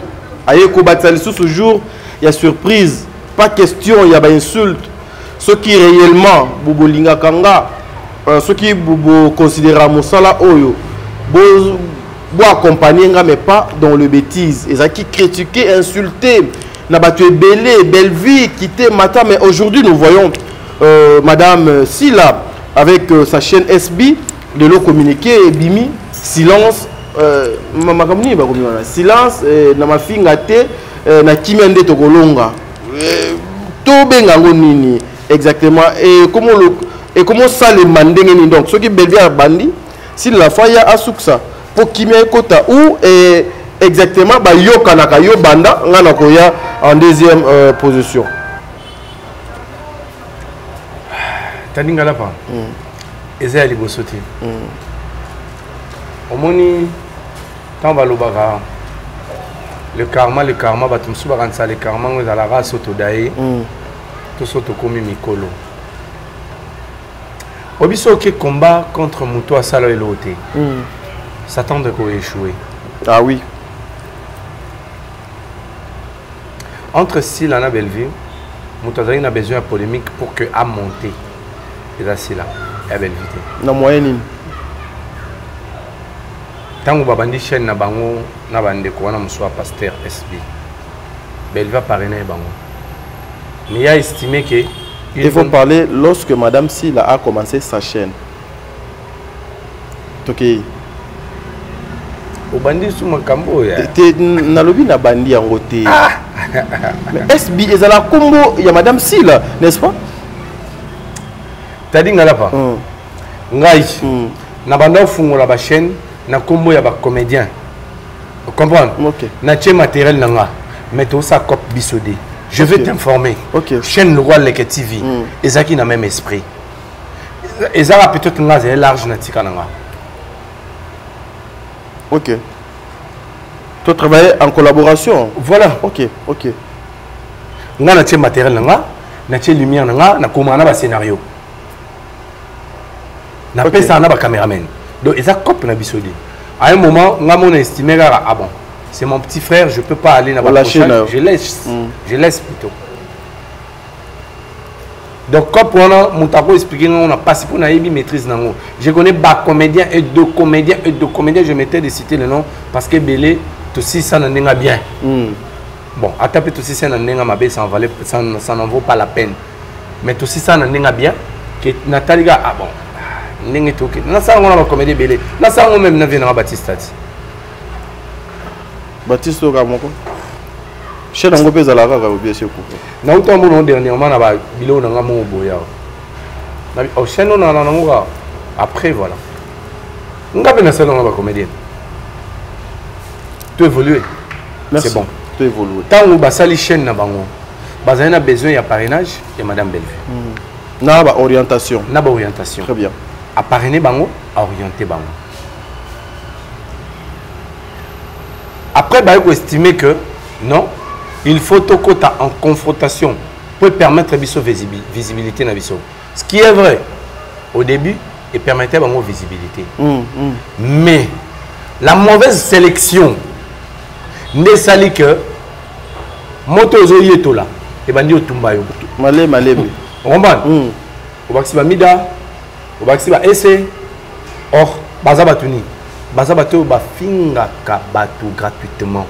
aye ko batali ce jour il y a surprise pas question il y a ba insulte ce qui réellement bobolinga kanga ce qui bobo considéra mosala oyo bo accompagner mais pas dans le bêtise et ça qui critiquer insulter n'a pas tué Bellevie quitté matin mais aujourd'hui nous voyons madame Sila avec sa chaîne SB de l'eau communiqué Bimi silence silence na mafinga te na kimende tokolonga to bengango nini exactement et comment ça les mandengeni donc ce qui Bellevie a bandi s'il la fa ya asuksa pour kimia kota ou exactement ba yoka naka yo banda ngana ko ya en deuxième position taninga la pa eza ya liboso te omoni tant balobaka le karma bato mosusu bakanisa le karma ngo ezalaka soto daye to soto komi mikolo obiso oke combat contre moto asala elo te Satan de quoi échouer. Ah oui. Entre Sila et Bellevie, Moutazari a besoin de polémique pour que a monté. Et là, Sila et Bellevie. Na moyenne. Tant que Babandi chaîne na bango na bande ko na muswa pasteur SB. Bellevie va parrainer bango. Mais il a estimé que il faut parler lorsque madame Sila a commencé sa chaîne. OK. Obandi sous makambo ya te nalobi na bandi yango te mais SB ezala kombo ya madame Sila n'est-ce pas tadi ngala pa ngai na banda fungola ba chaîne na kombo ya ba comédien comprendre OK na tie matériel nanga mais tout ça cop bisodé je vais t'informer chaîne le roi Leke TV ezaki na même esprit ezala peut-être nga large na tika nanga. OK. Tu travailles en collaboration. Voilà. OK. OK. Nga na tie matériel nanga, na tie lumière nanga, na komana ba scénario. Na pesa na ba caméraman. Donc ça cop na bisodi. À un moment, nga mon estimé gara ah bon, c'est mon petit frère, je peux pas aller na ba prochaine, je laisse plutôt. Donc, comme on a expliqué, on a passé pour une maîtrise. Je connais bas comédien et deux comédiens. Je mettais de citer le nom parce que Belé, tout si ça n'en est bien. Bon, à taper tout si ça n'en est pas bien, ça n'en vaut pas la peine. Mais tout si ça n'en est bien, que Nathalie, ah bon, n'est pas ok. Là, ça, on a comédie Belé. Là, ça, on même n'a pas Baptiste. Baptiste, au Gamoko. Chez nous, on a la vague bien sûr. Nous avons dernièrement na bilo na ngamo boya. Na au chez nous na nga après voilà. Nga pe na salon na ba comédien. Tu évoluer. C'est bon. Tu évoluer. Tant ou basali chaîne na bango. Bazana na besoin ya parrainage et madame Bellevie. Na ba orientation. Na ba orientation. Très bien. À parrainer bango, à orienter bango. Après ba ko estimer que non il faut tout côté en confrontation pour permettre à biso visibilité na biso. Ce qui est vrai au début et permettait bango visibilité. Mais la mauvaise sélection ne sali que moto zo yeto là et bandi otumba yo. Malé. Romban. Obaksi ba mida, obaksi ba ese. Or baza batuni. Baza bato ba finga ka batu gratuitement.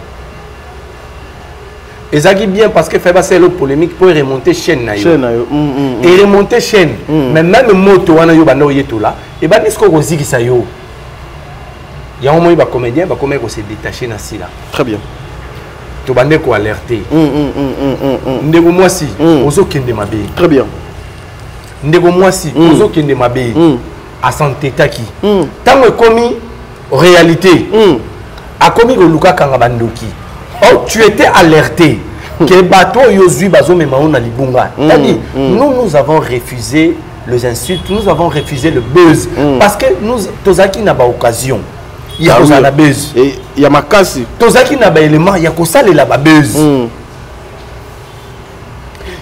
Et ça qui bien parce que fait passer le polémique pour remonter chaîne et remonter chaîne mais même moto wana yo bando yeto là et ba disco koziki sa yo il y a un moment ba comédien ba comment se détacher na sila très bien to bande ko alerter ndeko mwasi ozo kende mabe très bien ndeko mwasi ozo kende mabe a santé taki tango komi réalité a komi ko luka kanga bandoki oh tu étais alerté que bateau yozui bazo memaon na libunga c'est-à-dire nous avons refusé les insultes, nous avons refusé le buzz parce que nous tozaki na ba occasion il y a la buzz et il y a makasi tozaki na ba élément il y a ko salela ba buzz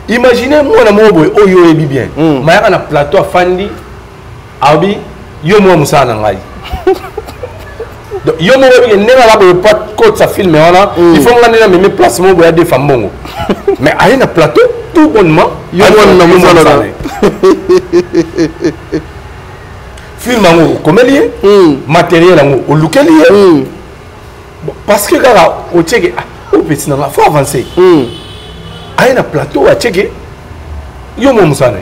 imaginez moi na moboy oyo ebi bien mayaka na plateau afandi abi yo mo musana ngai donc yo mo ebi nenga la ba pas côte sa filme wana il faut ngana na même place mo boya de fambongo mais aller na plateau tout bonnement yo na musana film ango komelie matériel ango olukelie parce que kaka o tcheke o petit na faut avancer aye na plateau a tcheke yo mo musana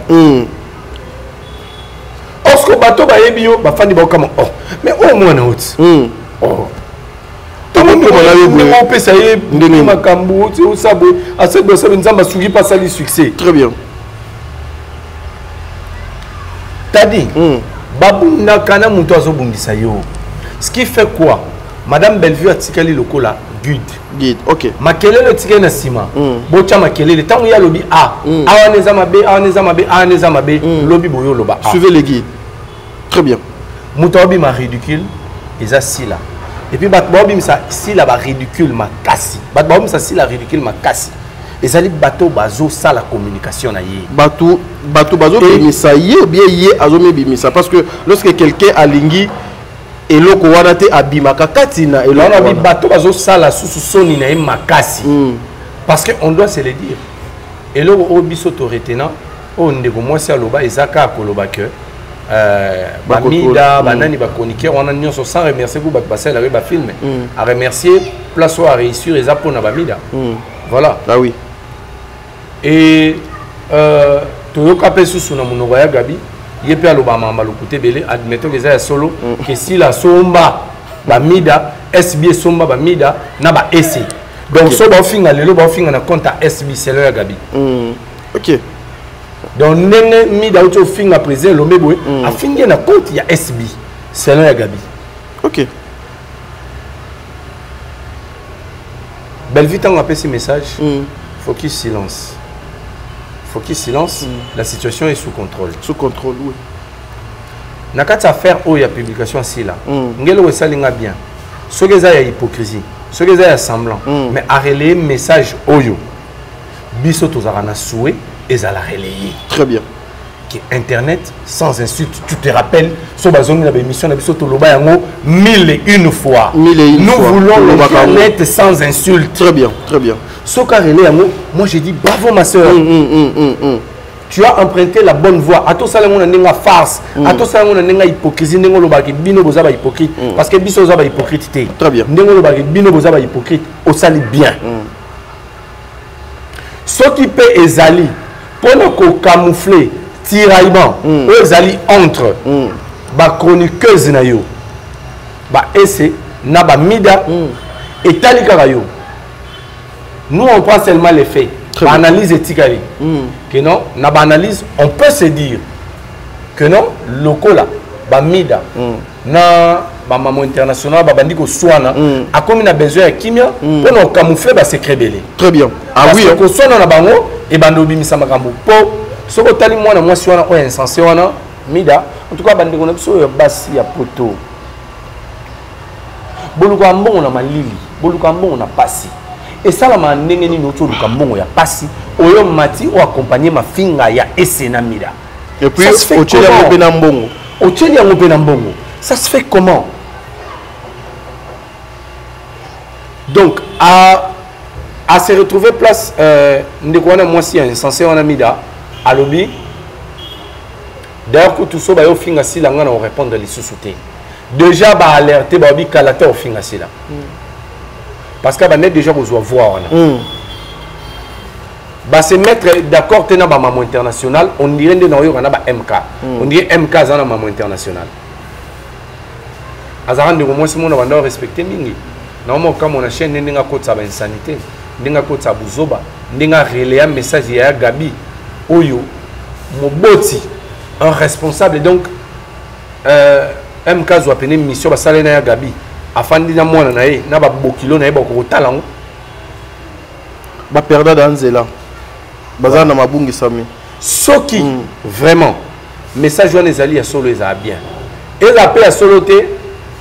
osko bateau ba yebi yo ba fandi ba kama oh mais au moins na hot oh tout le monde na yo mo pesa ye ndenge makambu o sabo asebo sabe nzamba sugi pas sali succès très bien tadi babunda kana muto azobungisa yo ce qui fait quoi madame Bellevue a tikali lokola guide ok makelele tikali na sima bocha makelele tangu ya lobi awaneza mabe lobi boyo loba suivez les guides très bien muto obi ma ridicule eza sila et puis bat bobi misa sila ba ridicule makasi bat bobi misa sila ridicule makasi ezali bateau bazo ça la communication na ye bateau bazo bimisa ye ou bien ye azo me bimisa parce que lorsque quelqu'un alingi eloko wana te abimaka katina eloko wana bi bateau bazo ça la sous soni na ye makasi parce que on doit se le dire eloko obiso to retenant o ndeko mwasi aloba ezaka koloba que bamida banani ba chroniqueur wana nyonso sans remercier ku bat basela ba film a remercier place à réussir eza pona bamida voilà ah oui et toyoka pe susu na monoko ya gabi ye pe aloba mamba lokuté belé admettons que ça solo que si la somba bamida SB somba bamida na ba ese donc so ba finga lelo ba finga na compte SB c'est le gabi ok donc nene mida auto finga président lomebwe a finga na compte ya SB c'est le gabi ok Bellevue tant appelle ce message focus silence. Focus silence, la situation est sous contrôle. Sous contrôle, oui. Nakati affaire où il y a publication ici là. Ngelo wesalinga bien. Ce que ça y a hypocrisie, ce que ça y a semblant, mais à relayer message oyo. Biso tozarana souhait et ça la relayer. Très bien. Internet sans insulte, tu te rappelles sur bazongi na émission na biso toloba yango 1001 fois. Nous voulons l'internet sans insulte. Très bien, très bien. Soka relé yango, moi j'ai dit bravo ma soeur. Tu as emprunté la bonne voie. Ato salango na nenga farce, ato salango na nenga hypocrisie, nengo lobaki bino boza ba hypocrite parce que biso za ba hypocrite té. Très bien. Nengo lobaki bino boza ba hypocrite, au sali bien. Ce qui peut ezali pour ko camoufler tiraillement ezali entre ba chroniqueuse na yo ba ese na ba mida et talika yo. Nous on prend seulement les faits. Ba analyse etikali que non na ba analyse on peut se dire que non lokola ba mida na ba maman international ba bandiko swana a comme na besoin ya kimia pour nous camoufler ba secret belé. Très bien. Ah oui, ko swana na bango et bandobi misama kambo po soko tali mwana mwasi wana oyo insensé wana mida en tout cas bandeko na biso ya basi ya poto boluka mbongo na malili boluka mbongo na pasi et ça la mandenge ni noto luka mbongo ya pasi oyo mati o accompagner ma finga ya esena mida et puis au tcheli ya ngopena mbongo au tcheli ya ngopena mbongo ça se fait comment donc à se retrouver place ndeko wana mwasi ya insensé wana mida alobi d'ailleurs que tout ça ba yo finga sila ngana o répondre les sous-soutés déjà ba alerter ba bi kalata o finga sila parce que ba net déjà ko zo voir wana ba se mettre d'accord tena ba maman international on dirait de na yo kana ba MK on dirait MK za na maman international azarande ko moi si mona banda respecter mingi normalement comme on a chaîne ndinga ko tsa ba insanité ndenga kota buzoba ndenga relayer message ya Gabi oyo moboti un responsable donc MK zo apene mission basale na ya Gabi afandi na mwana na ye na ba bokilo na ye ba ko talango ba perda dans nzela bazana na mabungi sami soki vraiment message wana ezali ya solo eza bien et la paix à soloté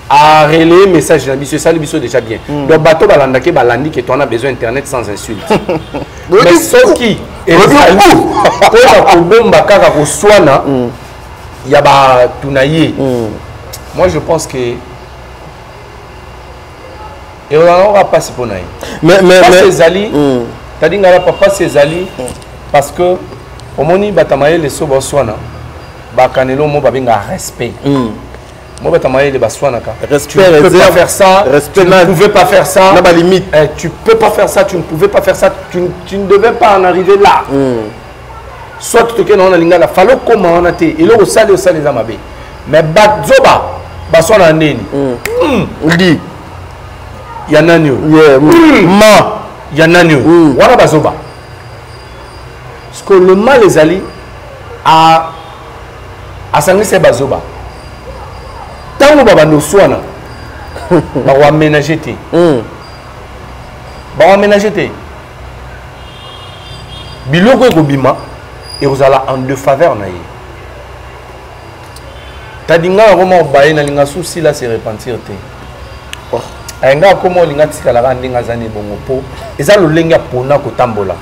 à relayer message na biso ça biso déjà bien donc bateau balanda ke balandi que tu as besoin internet sans insulte mais soki ezali pour bomba kaka ko swana ya ba tunaye moi je pense que et on aura pas si ponaye mais ezali tadi ngala papa ezali parce que au moni batamaye les so swana ba kanelo mo ba benga respect moi, tu ne peux pas faire ça, tu ne pouvais pas faire ça, tu ne peux pas faire ça, tu ne pouvais pas faire ça, tu ne devais pas en arriver là. Soit tu te dans la fallo comment on a été, il est au salé des amabés. Mais Batzoba, Basson en neni. Dit, il y en a nu. Ma, il y en a nu. Voilà Bazoba. Parce que le mal les alliés à Sangli c'est Bazoba. Tant que baba no swana ba wa ménager té ba wa ménager té biloko ko bima et vous allez en deux faveurs na ye tadinga vraiment baye na linga souci là se repentir té nga komo linga tikala ka ndinga zane bongo po eza lo lenga pona ko tambola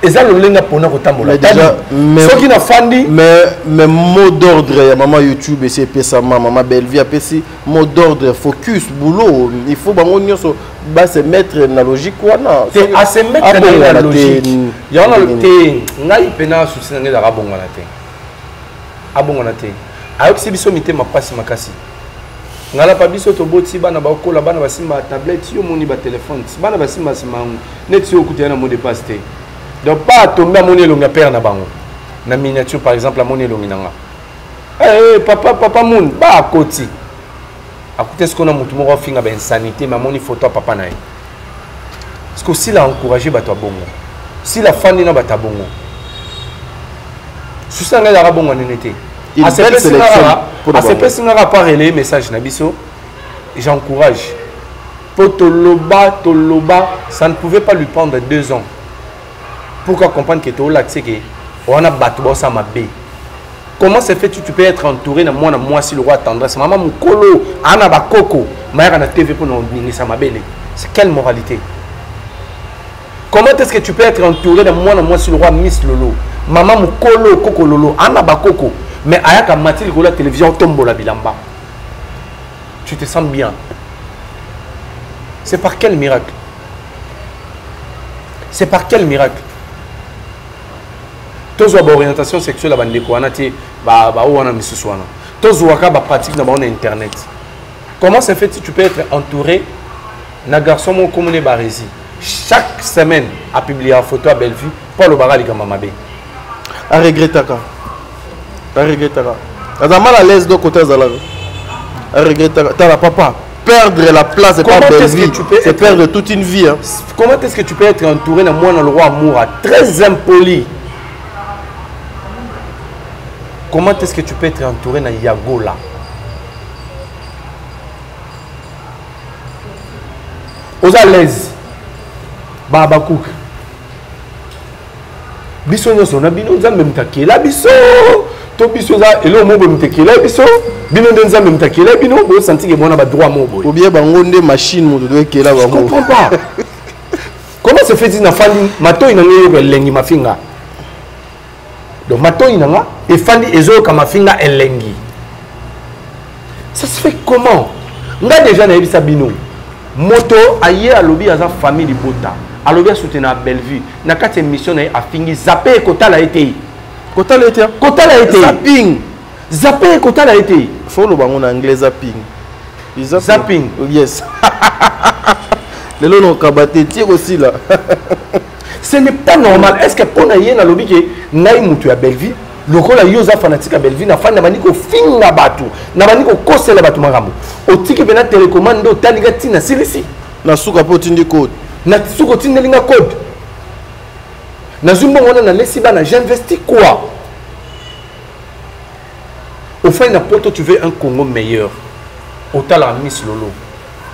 et ça le lenga pona ko tambola déjà ce qui n'a fandi mais mot d'ordre ya maman YouTube et c'est pesa maman Bellevie apesi mot d'ordre focus boulot il faut bango nyoso ba se mettre na logique wana c'est à se mettre na la logique ya on a le té ngai pena souci na ngela rabonga na té abonga na té ayo biso mité mapasi makasi ngala pa biso to boti bana ba kola bana basimba tablette yo moni ba téléphone bana basimba simangu net yo kutia na mot de passe té. Donc pas tomber à mon élonga père na bango. Na miniature par exemple à mon élonga nanga. Eh papa moun ba à côté. À côté ce qu'on a mutu moko finga ba insanité mais moni photo papa na. Parce que si la encourager ba to bongo. Si la fandi na ba ta bongo. Susanga la bongo nénété. À ce personne n'a pas relayer message na biso. J'encourage. Potoloba ça ne pouvait pas lui prendre 2 ans. Pourquoi comprendre que tu as l'accès que on a battu ça ma bé. Comment c'est fait tu peux être entouré de moi si le roi tendresse maman mon colo ana ba coco mère na TV pour nous ningi ça ma belle. C'est quelle moralité? Comment est-ce que tu peux être entouré de moi si le roi Miss Lolo maman mon colo coco lolo ana ba coco mais ayaka matil ko la télévision tombe la bilamba. Tu te sens bien. C'est par quel miracle? C'est par quel miracle? Tous les orientations sexuelles à pratique dans internet. Comment c'est fait si tu peux être entouré d'un garçon comme Barési chaque semaine à publier une photo à Bellevue pour le barrage de Mamabé. À regretter. À regretter. À mal à l'aise de côté de à regretter. T'as papa. Perdre la place de ta Bellevue, c'est perdre toute une vie. Hein. Comment est-ce que tu peux être entouré d'un moi dans le roi amour très impoli? Comment est-ce que tu peux être entouré dans Yagola? Aux à l'aise. Baba Cook. Biso nyoso na bino nzambe mtakela biso. To biso za elo mo mtakela biso. Bino nzambe mtakela bino bo senti que bona ba droit mo boy. Ou bien bango nde machine mo doit kela ba mo. Je comprends pas. Comment se fait-il na fandi mato ina ngelo lengi mafinga? Donc mato inanga et fandi ezo kama finga elengi. Ça se fait comment? Nga déjà na yebisa bino. Moto aye alobi aza famille libota. Alobi a soutenir Bellevue. Na kati émission na a fingi zappé kota la été. Kota la été. Kota la été. Zapping. Zappé kota la été. Faut le bango en anglais zapping. Zapping. Yes. Le long kabate tire aussi là. Ce n'est pas normal. Est-ce que pour naïe na lobby que naïe mutu à Bellevue, le rôle a yosa fanatique à Bellevue, na fan na maniko finga batu, na maniko kose la batu marambo. Au tiki bena télécommande au taliga tina silisi. na suka po tindi code na suka tindi linga code na zumba wana na lesiba na j'investis quoi au fin na poto tu veux un Congo meilleur autant la Miss Lolo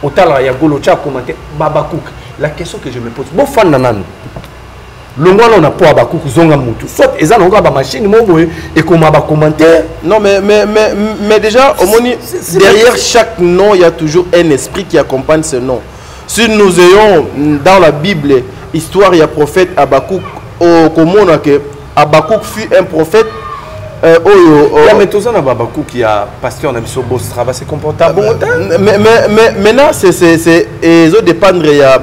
autant la Yagolo tu as commenté Babakouk la question que je me pose bon fan nanan le mois on a pas Babakouk zonga mutu soit eza na ba machine mo boye et comment ba commentaire non mais déjà au moni derrière chaque nom il y a toujours un esprit qui accompagne ce nom. Si nous ayons dans la Bible histoire il y a prophète Habakkuk au comment que Habakkuk fut un prophète la méthode na Habakkuk qui a pasteur na biso boss travail c'est comportable mais maintenant c'est ils ont dépendre il y a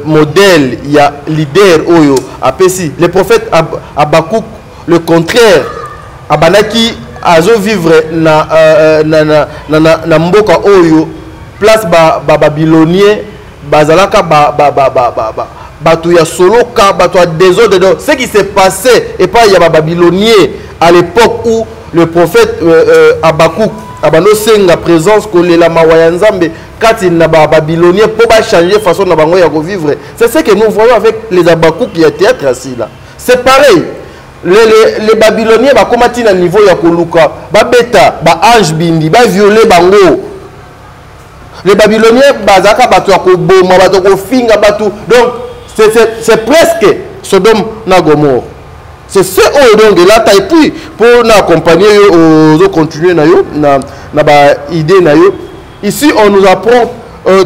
modèle il y a leader oyo apesi le prophète Habakkuk le contraire abanaki azo vivre na mboka oyo place babylonien bazalaka batu ya soloka batu ya désordre donc ce qui s'est passé et pas il y a babylonien à l'époque où le prophète Habakkuk abano senga présence kolela mawaya nzambe kati na babylonien pour changer façon na bango ya vivre. C'est ce que nous voyons avec les Habakkuk qui étaient assis là. C'est pareil. Les babyloniens ba komati na niveau ya koluka ba beta ba ange bindi ba violer bango. Les babyloniens bazaka batu ko boma batu ko finga batu donc c'est presque Sodome na Gomorrhe. C'est ce donc là et puis pour nous accompagner aux continuer na yo na ba idée na yo. Ici on nous apprend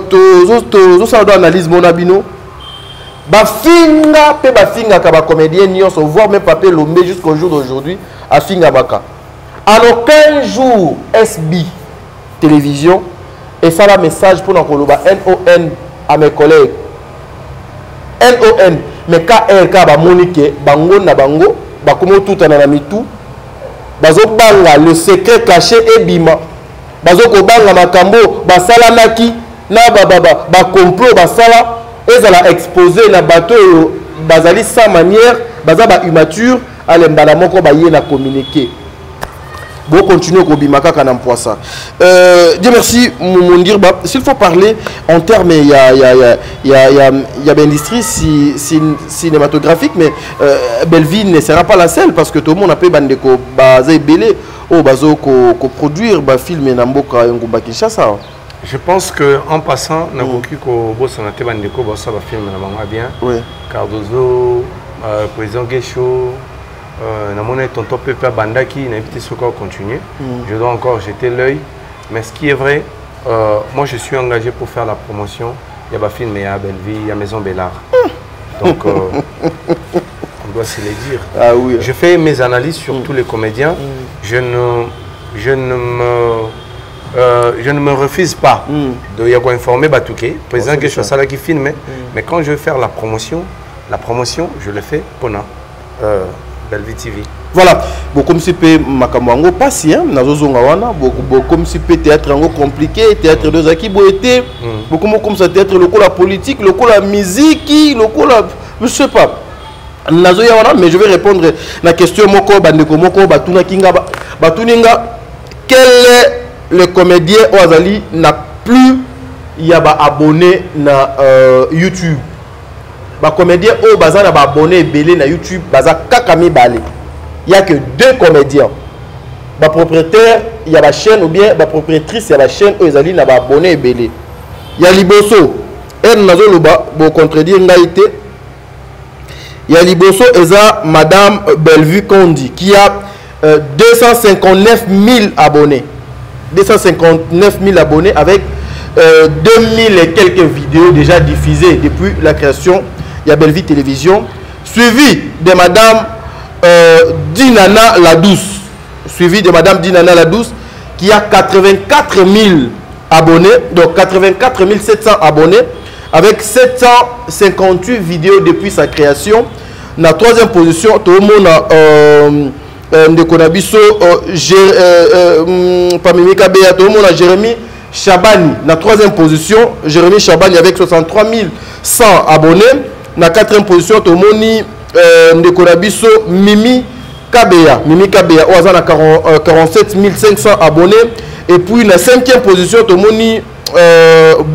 tous ça d'analyse monabino bafinga pe bafinga ka ba comédien nyonso voire même papier lomé jusqu'au jour d'aujourd'hui à finga baka. Alors 15 jours SB télévision et ça la message pour nakoloba NON à mes collègues. NON mais KR ka ba monique bango na bango ba komo tout na mitu bazo banga le secret caché et bima bazo ko banga makambo basalamaki na ba complot basala ezala exposé na bateau bazali sans manière baza ba immature alemba la moko ba yena communiquer. Bon, continuez au Bimaka Kanam Poissa. Dieu merci, mon dire, s'il faut parler en termes, il y a l'industrie cinématographique, mais Belleville ne sera pas la seule parce que tout le monde a pu bandeko basé belé au bazo ko produire ba film Namboka Ngumba Kinshasa. Je pense que en passant, Nagoki ko bossanate bandeko bossa ba film na bien. Oui. Cardozo, président Gesho. Namone tonton Pepe Bandaki n'a évité ce qu'on continue. Je dois encore jeter l'œil. Mais ce qui est vrai, moi je suis engagé pour faire la promotion. Il y a ma film, il y a Belleville, il y a Maison Bellard. Donc on doit se les dire. Ah, oui. Je fais mes analyses sur tous les comédiens. Je ne me refuse pas de y informer Batouké, président que je suis là qui filme. Mais quand je veux faire la promotion, je le fais pour Belleville TV. Voilà, beaucoup comme si peut makamwango patient, nazozonga wana, beaucoup comme si peut théâtre ango compliqué, théâtre de zaki boité, beaucoup comme ça théâtre le coup la politique, le coup la musique, le coup la je sais pas. Nazoya wana, mais je vais répondre la question moko bandeko moko batuna kinga batuninga quel est le comédien Oazali n'a plus il y a ba abonné na YouTube. Les comédiens au bazar na abonné belé na YouTube bazar kakami balé. Il y a que 2 comédiens. Les propriétaire, il y a la chaîne ou bien la propriétrice, il y a la chaîne où ils allaient na abonné belé. Il y a Liboso, elle nazo loba bo contredire ngaité. Il y a Liboso eza madame Bellevue Kondi qui a 259 000 abonnés. 259 000 abonnés avec 2000 et quelques vidéos déjà diffusées depuis la création. Il y a Belleville Télévision, suivi de madame Dinana Ladouce. Suivi de madame Dinana Ladouce qui a 84 000 abonnés, donc 84 700 abonnés avec 758 vidéos depuis sa création. La 3e position, tout le monde a Ndekonabiso, Pamimika Béa, tout le monde a Jérémy Chabani. La 3e position, Jérémy Chabani avec 63 100 abonnés. La 4e position, tout le monde Ndekonabiso, Mimi Kabea. Mimi Kabea, on a 47 500 abonnés. Et puis la 5e position, tout le monde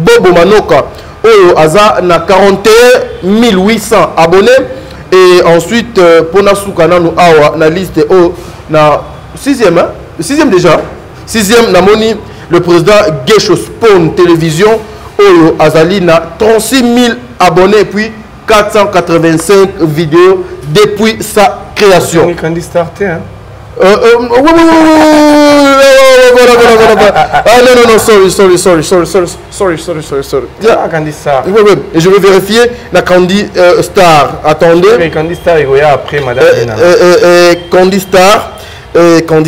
Bobo Manoka. On Aza na 41 800 abonnés. Et ensuite, pour Soukana, nous avons la liste na 6e, hein? 6e déjà. 6e, Namoni, le président Gesho Spawn Télévision, Azali na 36 000 abonnés, puis 485 vidéos depuis sa création. Oui, quand il startait, hein? Ah non, sorry. Ah, Candy Star. Oui, et je vais vérifier la Candy Star. Attendez. Oui, Candy Star, il y a après Madame Dina. Candy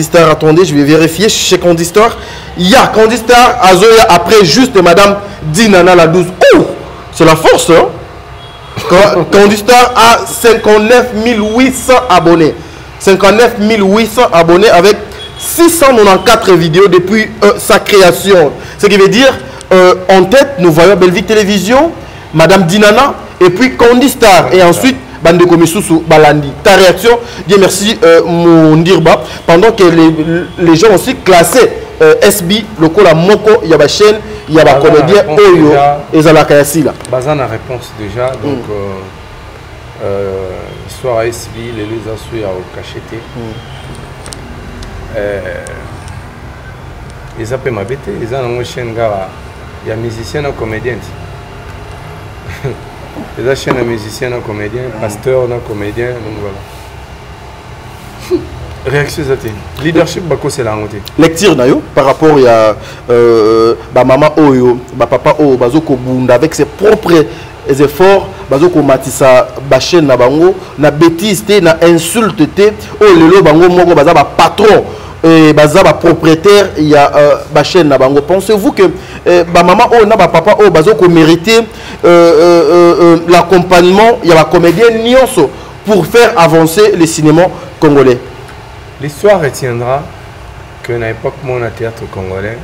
Star, attendez, je vais vérifier chez Candy Star. Il y a Candy Star, Azoya, après juste Madame Dinana la 12. Oh, c'est la force, hein? Candy Star a 59 800 abonnés. 59 800 abonnés avec 694 vidéos depuis sa création. Ce qui veut dire, en tête, nous voyons Belvique Télévision, Madame Dinana, et puis Candy Star. Et ensuite, Bande Komisusu Balandi. Ta réaction, Dieu merci, mon dirba, pendant que les gens aussi classés SB, le coup la Moko, il y a la chaîne, il y a la comédien, Oyo, et Zalakayasi là. Bazan a réponse déjà, donc histoire à SB, les assuits à cacheté. Ils appellent ma bête, ils ont une chaîne, il y a musicien et comédien. Il y a chaîne musicien et comédien, pasteur et comédien, donc voilà. Réaction à leadership c'est la montée. Lecture par rapport à maman Oyo, papa Oyo, bazoko bunda avec ses propres efforts, bazoko matisa ba chaîne na bango, na bêtise té, na insulte té, oh lelo bango moko baza ba patron et baza ba propriétaire, il y a ba chaîne na bango. Pensez-vous que ba maman Oyo na ba papa Oyo bazoko mériter l'accompagnement, il y a ba comédien nyonso pour faire avancer le cinéma congolais? L'histoire retiendra qu'à l'époque, mon théâtre congolais,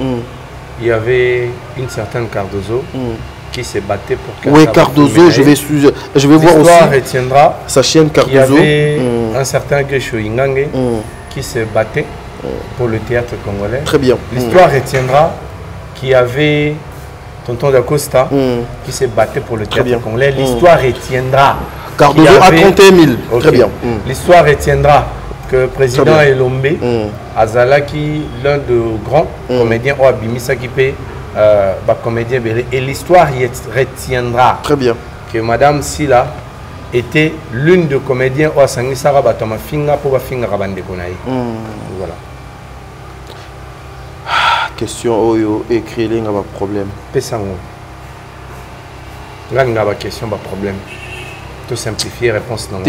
il y avait une certaine Cardozo qui se battait pour... Oui, Cardozo, je vais voir aussi. L'histoire retiendra sa chaîne Cardozo. Il y avait un certain Gesho Ingange qui se battait pour le théâtre congolais. Très bien. L'histoire retiendra qu'il y avait Tonton Dacosta qui se battait pour le théâtre congolais. L'histoire retiendra... Cardozo a 31 000. Okay. Très bien. L'histoire retiendra que le président Elombe Azalaki, l'un de grands comédiens au Abimisa qui paie comédien belé, et l'histoire retiendra que Madame Silla était l'une de comédiens au Sangisara Batama Finga pour Finga Rabande Konaï. Voilà. Question Oyo écrit les problème. Pesango. Là n'a pas question pas problème. Tout simplifier réponse non.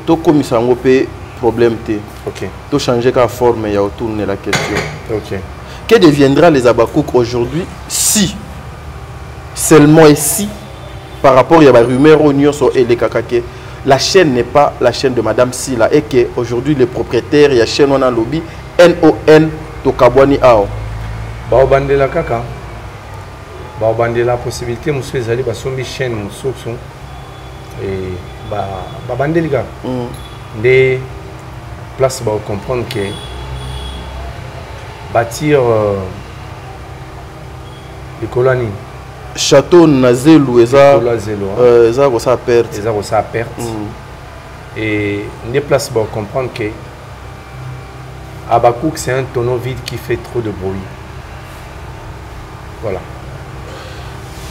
To komisango pe problème T. Ok. Tout changer la forme et tourner la question. Ok. Que deviendra les Abakouk aujourd'hui si, seulement ici, par rapport à la rumeur au Nyonso et les Kakake, la chaîne n'est pas la chaîne de Madame Silla et que aujourd'hui les propriétaires, il y a chaîne on a lobby NON Tokabwani Ao. Baobande la kaka. Baobande la possibilité, monsieur Zali, basombi chaîne, monsieur et babande les gars. Des places pour comprendre que bâtir les colonies château Nazelu eza ça perte et des places pour comprendre que Abakouk c'est un tonneau vide qui fait trop de bruit.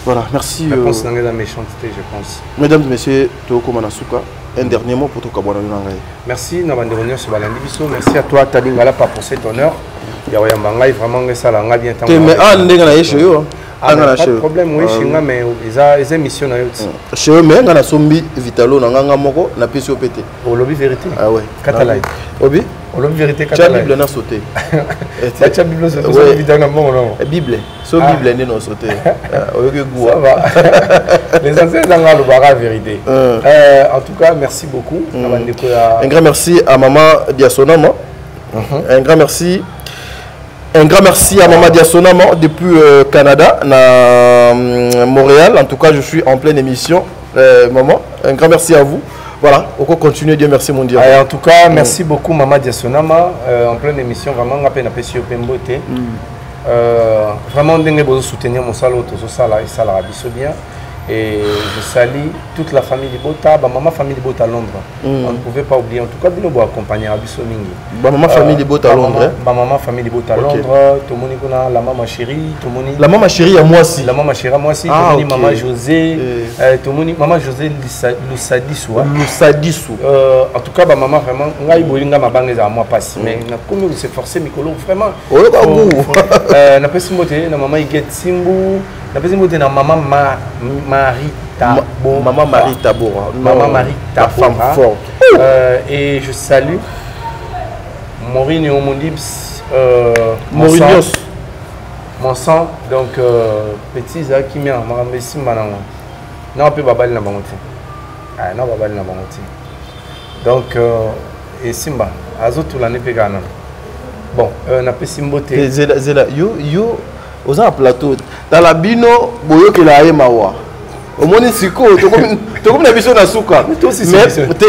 Voilà, merci. Réponse dans la méchanceté, je pense. Mesdames et messieurs, Toko Manasuka, un dernier mot pour Toko Kabwana. Merci, Nabanderonio Sobalandi Bisso. Merci à toi, Talingala, pour cet honneur. Yaoyambangai, vraiment, ça l'a bien tant. Mais pas de problème, oui, mais les émissions. Chez eux, mais on a sombi Vitalo, on a moko, on a pu se péter. Au lobby vérité. Ah ouais. Catalan. Obi? Au lobby vérité Catalan. La Bible n'a sauté. La Bible n'a sauté. Évidemment, non. Bible. So Bible n'a sauté. Ça va. Les anciens ont la vérité. En tout cas, merci beaucoup. Un grand merci à Maman Diasonama. Un grand merci. Un grand merci à Maman Diasonama depuis Canada, Montréal. En tout cas, je suis en pleine émission. Maman, un grand merci à vous. Voilà, on peut continuer. Dieu merci, mon Dieu. En tout cas, merci beaucoup, Maman Diasonama. En pleine émission, vraiment, on a peine à pécher au Pembote. Vraiment, on a soutenir mon salaud, tout ça, là, et ça, là, bien. Et je salue toute la famille de Bota, maman famille de Bota à Londres. On ne pouvait pas oublier, en tout cas, nous accompagner à Abisso Mingi. Maman famille de Bota à Londres. Maman famille de Bota à Londres. Tout le monde connaît la maman chérie. La maman chérie à moi aussi. La maman chérie à moi aussi. Maman José. Tout le monde, maman José Lussadissou. Lussadissou. En tout cas, maman vraiment, on a eu bolinga ma banque à moi pas. Mais comme on s'est forcé, Mikolo vraiment. Oh le bagou. Na pas si moté, na maman Iget Simbu. Na pas si moté na maman Marie Tabora. Maman Marie Tabora. Maman Marie Tabora. Femme forte. Et je salue Maureen Omondibs. Maurinios. Mon sang, donc petit Zaki qui m'a remercié maintenant. Non, peu babal na bangote. Ah non, babal na bangote. Donc et Simba, azo tout l'année pegana. Bon, na pe Simboté. Zela, yo aux un plateau. Dans la bino, boyo que la mawa. Au moins siko, to comme na biso na suka.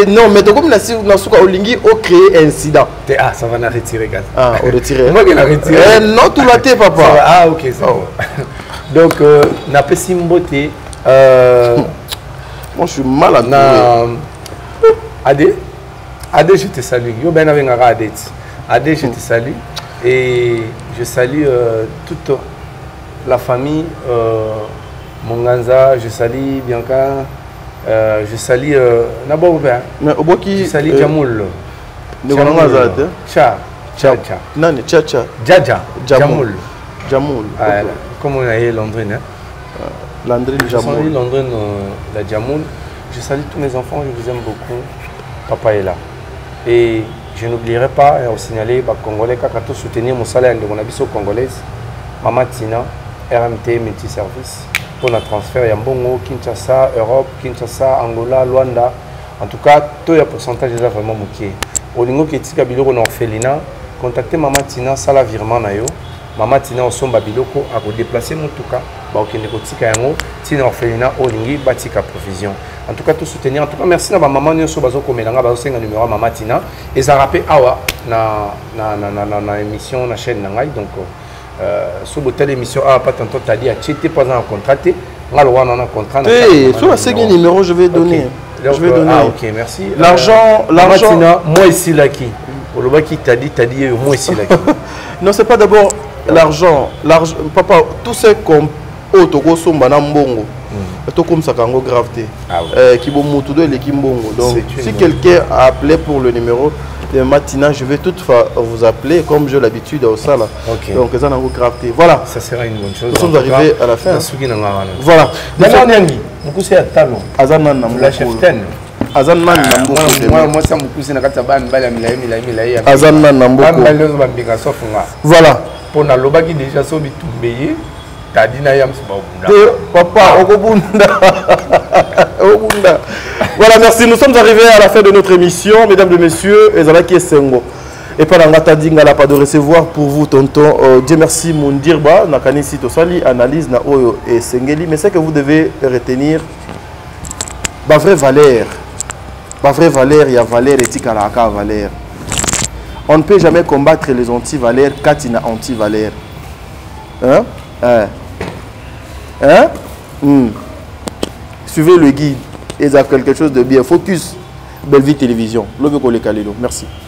Non, mais to comme na suka olingi o créer incident. Ah, ça va na retirer gars. Ah, on retire. Moi qui la retirer. Non, tout la té papa. Ah, OK, ça va. Donc na pe Simboté moi je suis mal à na Adé, je te salue. Yo ben avec Adé. Adé, je te salue. Et je salue toute la famille Monganza, je salue Bianca, je salue Nabouba. Je salue Jamoul. Tcha. Nani, Tcha. Jamoul. Comme on a dit Londrine. Landrine Jamoul. Londrine, la Jamoul. Je salue tous mes enfants, je vous aime beaucoup. Papa est là. Et je n'oublierai pas de signaler les Congolais qui ont soutenu mon salaire de mon abysso congolaise. Maman Tina, RMT Multiservice, pour notre transfert. Il y a Mbongo, Kinshasa, Europe, Kinshasa, Angola, Luanda. En tout cas, tout le pourcentage est vraiment moqué. Au niveau qui est Biloko en orphelinat, contactez Maman Tina, ça la virement na yo. Maman Tina au somba Biloko a déplacé mon tout cas. Bah ok, négocie yango. Tina orphelinat au lingi batika provision. En tout cas, tout soutenir. En tout cas, merci à ma maman Nyoso Bazo Komelanga, Bazo Senga numéro Maman Tina. Et ça rappelle awa na émission na chaîne Nangai. Donc sur telle émission ah pas tantôt t'as dit à Tchété pas en contraté. On a un contrat. Sur la cinquième numéro, je vais donner. Donc, je vais donner. Ah ok, merci. L'argent, Tina, moi ici là qui. Au loba qui t'a dit moi ici là qui. Non, c'est pas d'abord l'argent. Papa, tout ce qu'on Otoko Somba Nambongo. Tout comme ça, Kango Gravité. Qui bon moutoudo et l'équipe Bongo. Donc, si quelqu'un a appelé pour le numéro de Matina, je vais toutefois vous appeler comme j'ai l'habitude au Sala. Donc, ça n'a pas Gravité. Voilà. Ça sera une bonne chose. Nous sommes arrivés à la fin. Voilà. Maintenant, beaucoup c'est à talon. Azanan la cheftaine. Azanan moi ça beaucoup c'est na kataban bala milai. Azanan Nambo. Voilà. Pour na loba qui déjà so bitumbeye. Papa, voilà, merci. Nous sommes arrivés à la fin de notre émission, mesdames et messieurs. Et pendant la pas de recevoir pour vous, tonton. Dieu merci, mon dirba. Nakani sito sali analyse na oyo et sengeli. Mais c'est que vous devez retenir ma vraie valeur. Ma vraie valeur, il y a valeur et tikalaka valeur. On ne peut jamais combattre les anti-valeurs quand il y a anti-valeurs. Hein? Suivez le guide et ça quelque chose de bien. Focus, Belle Vie Télévision. Merci.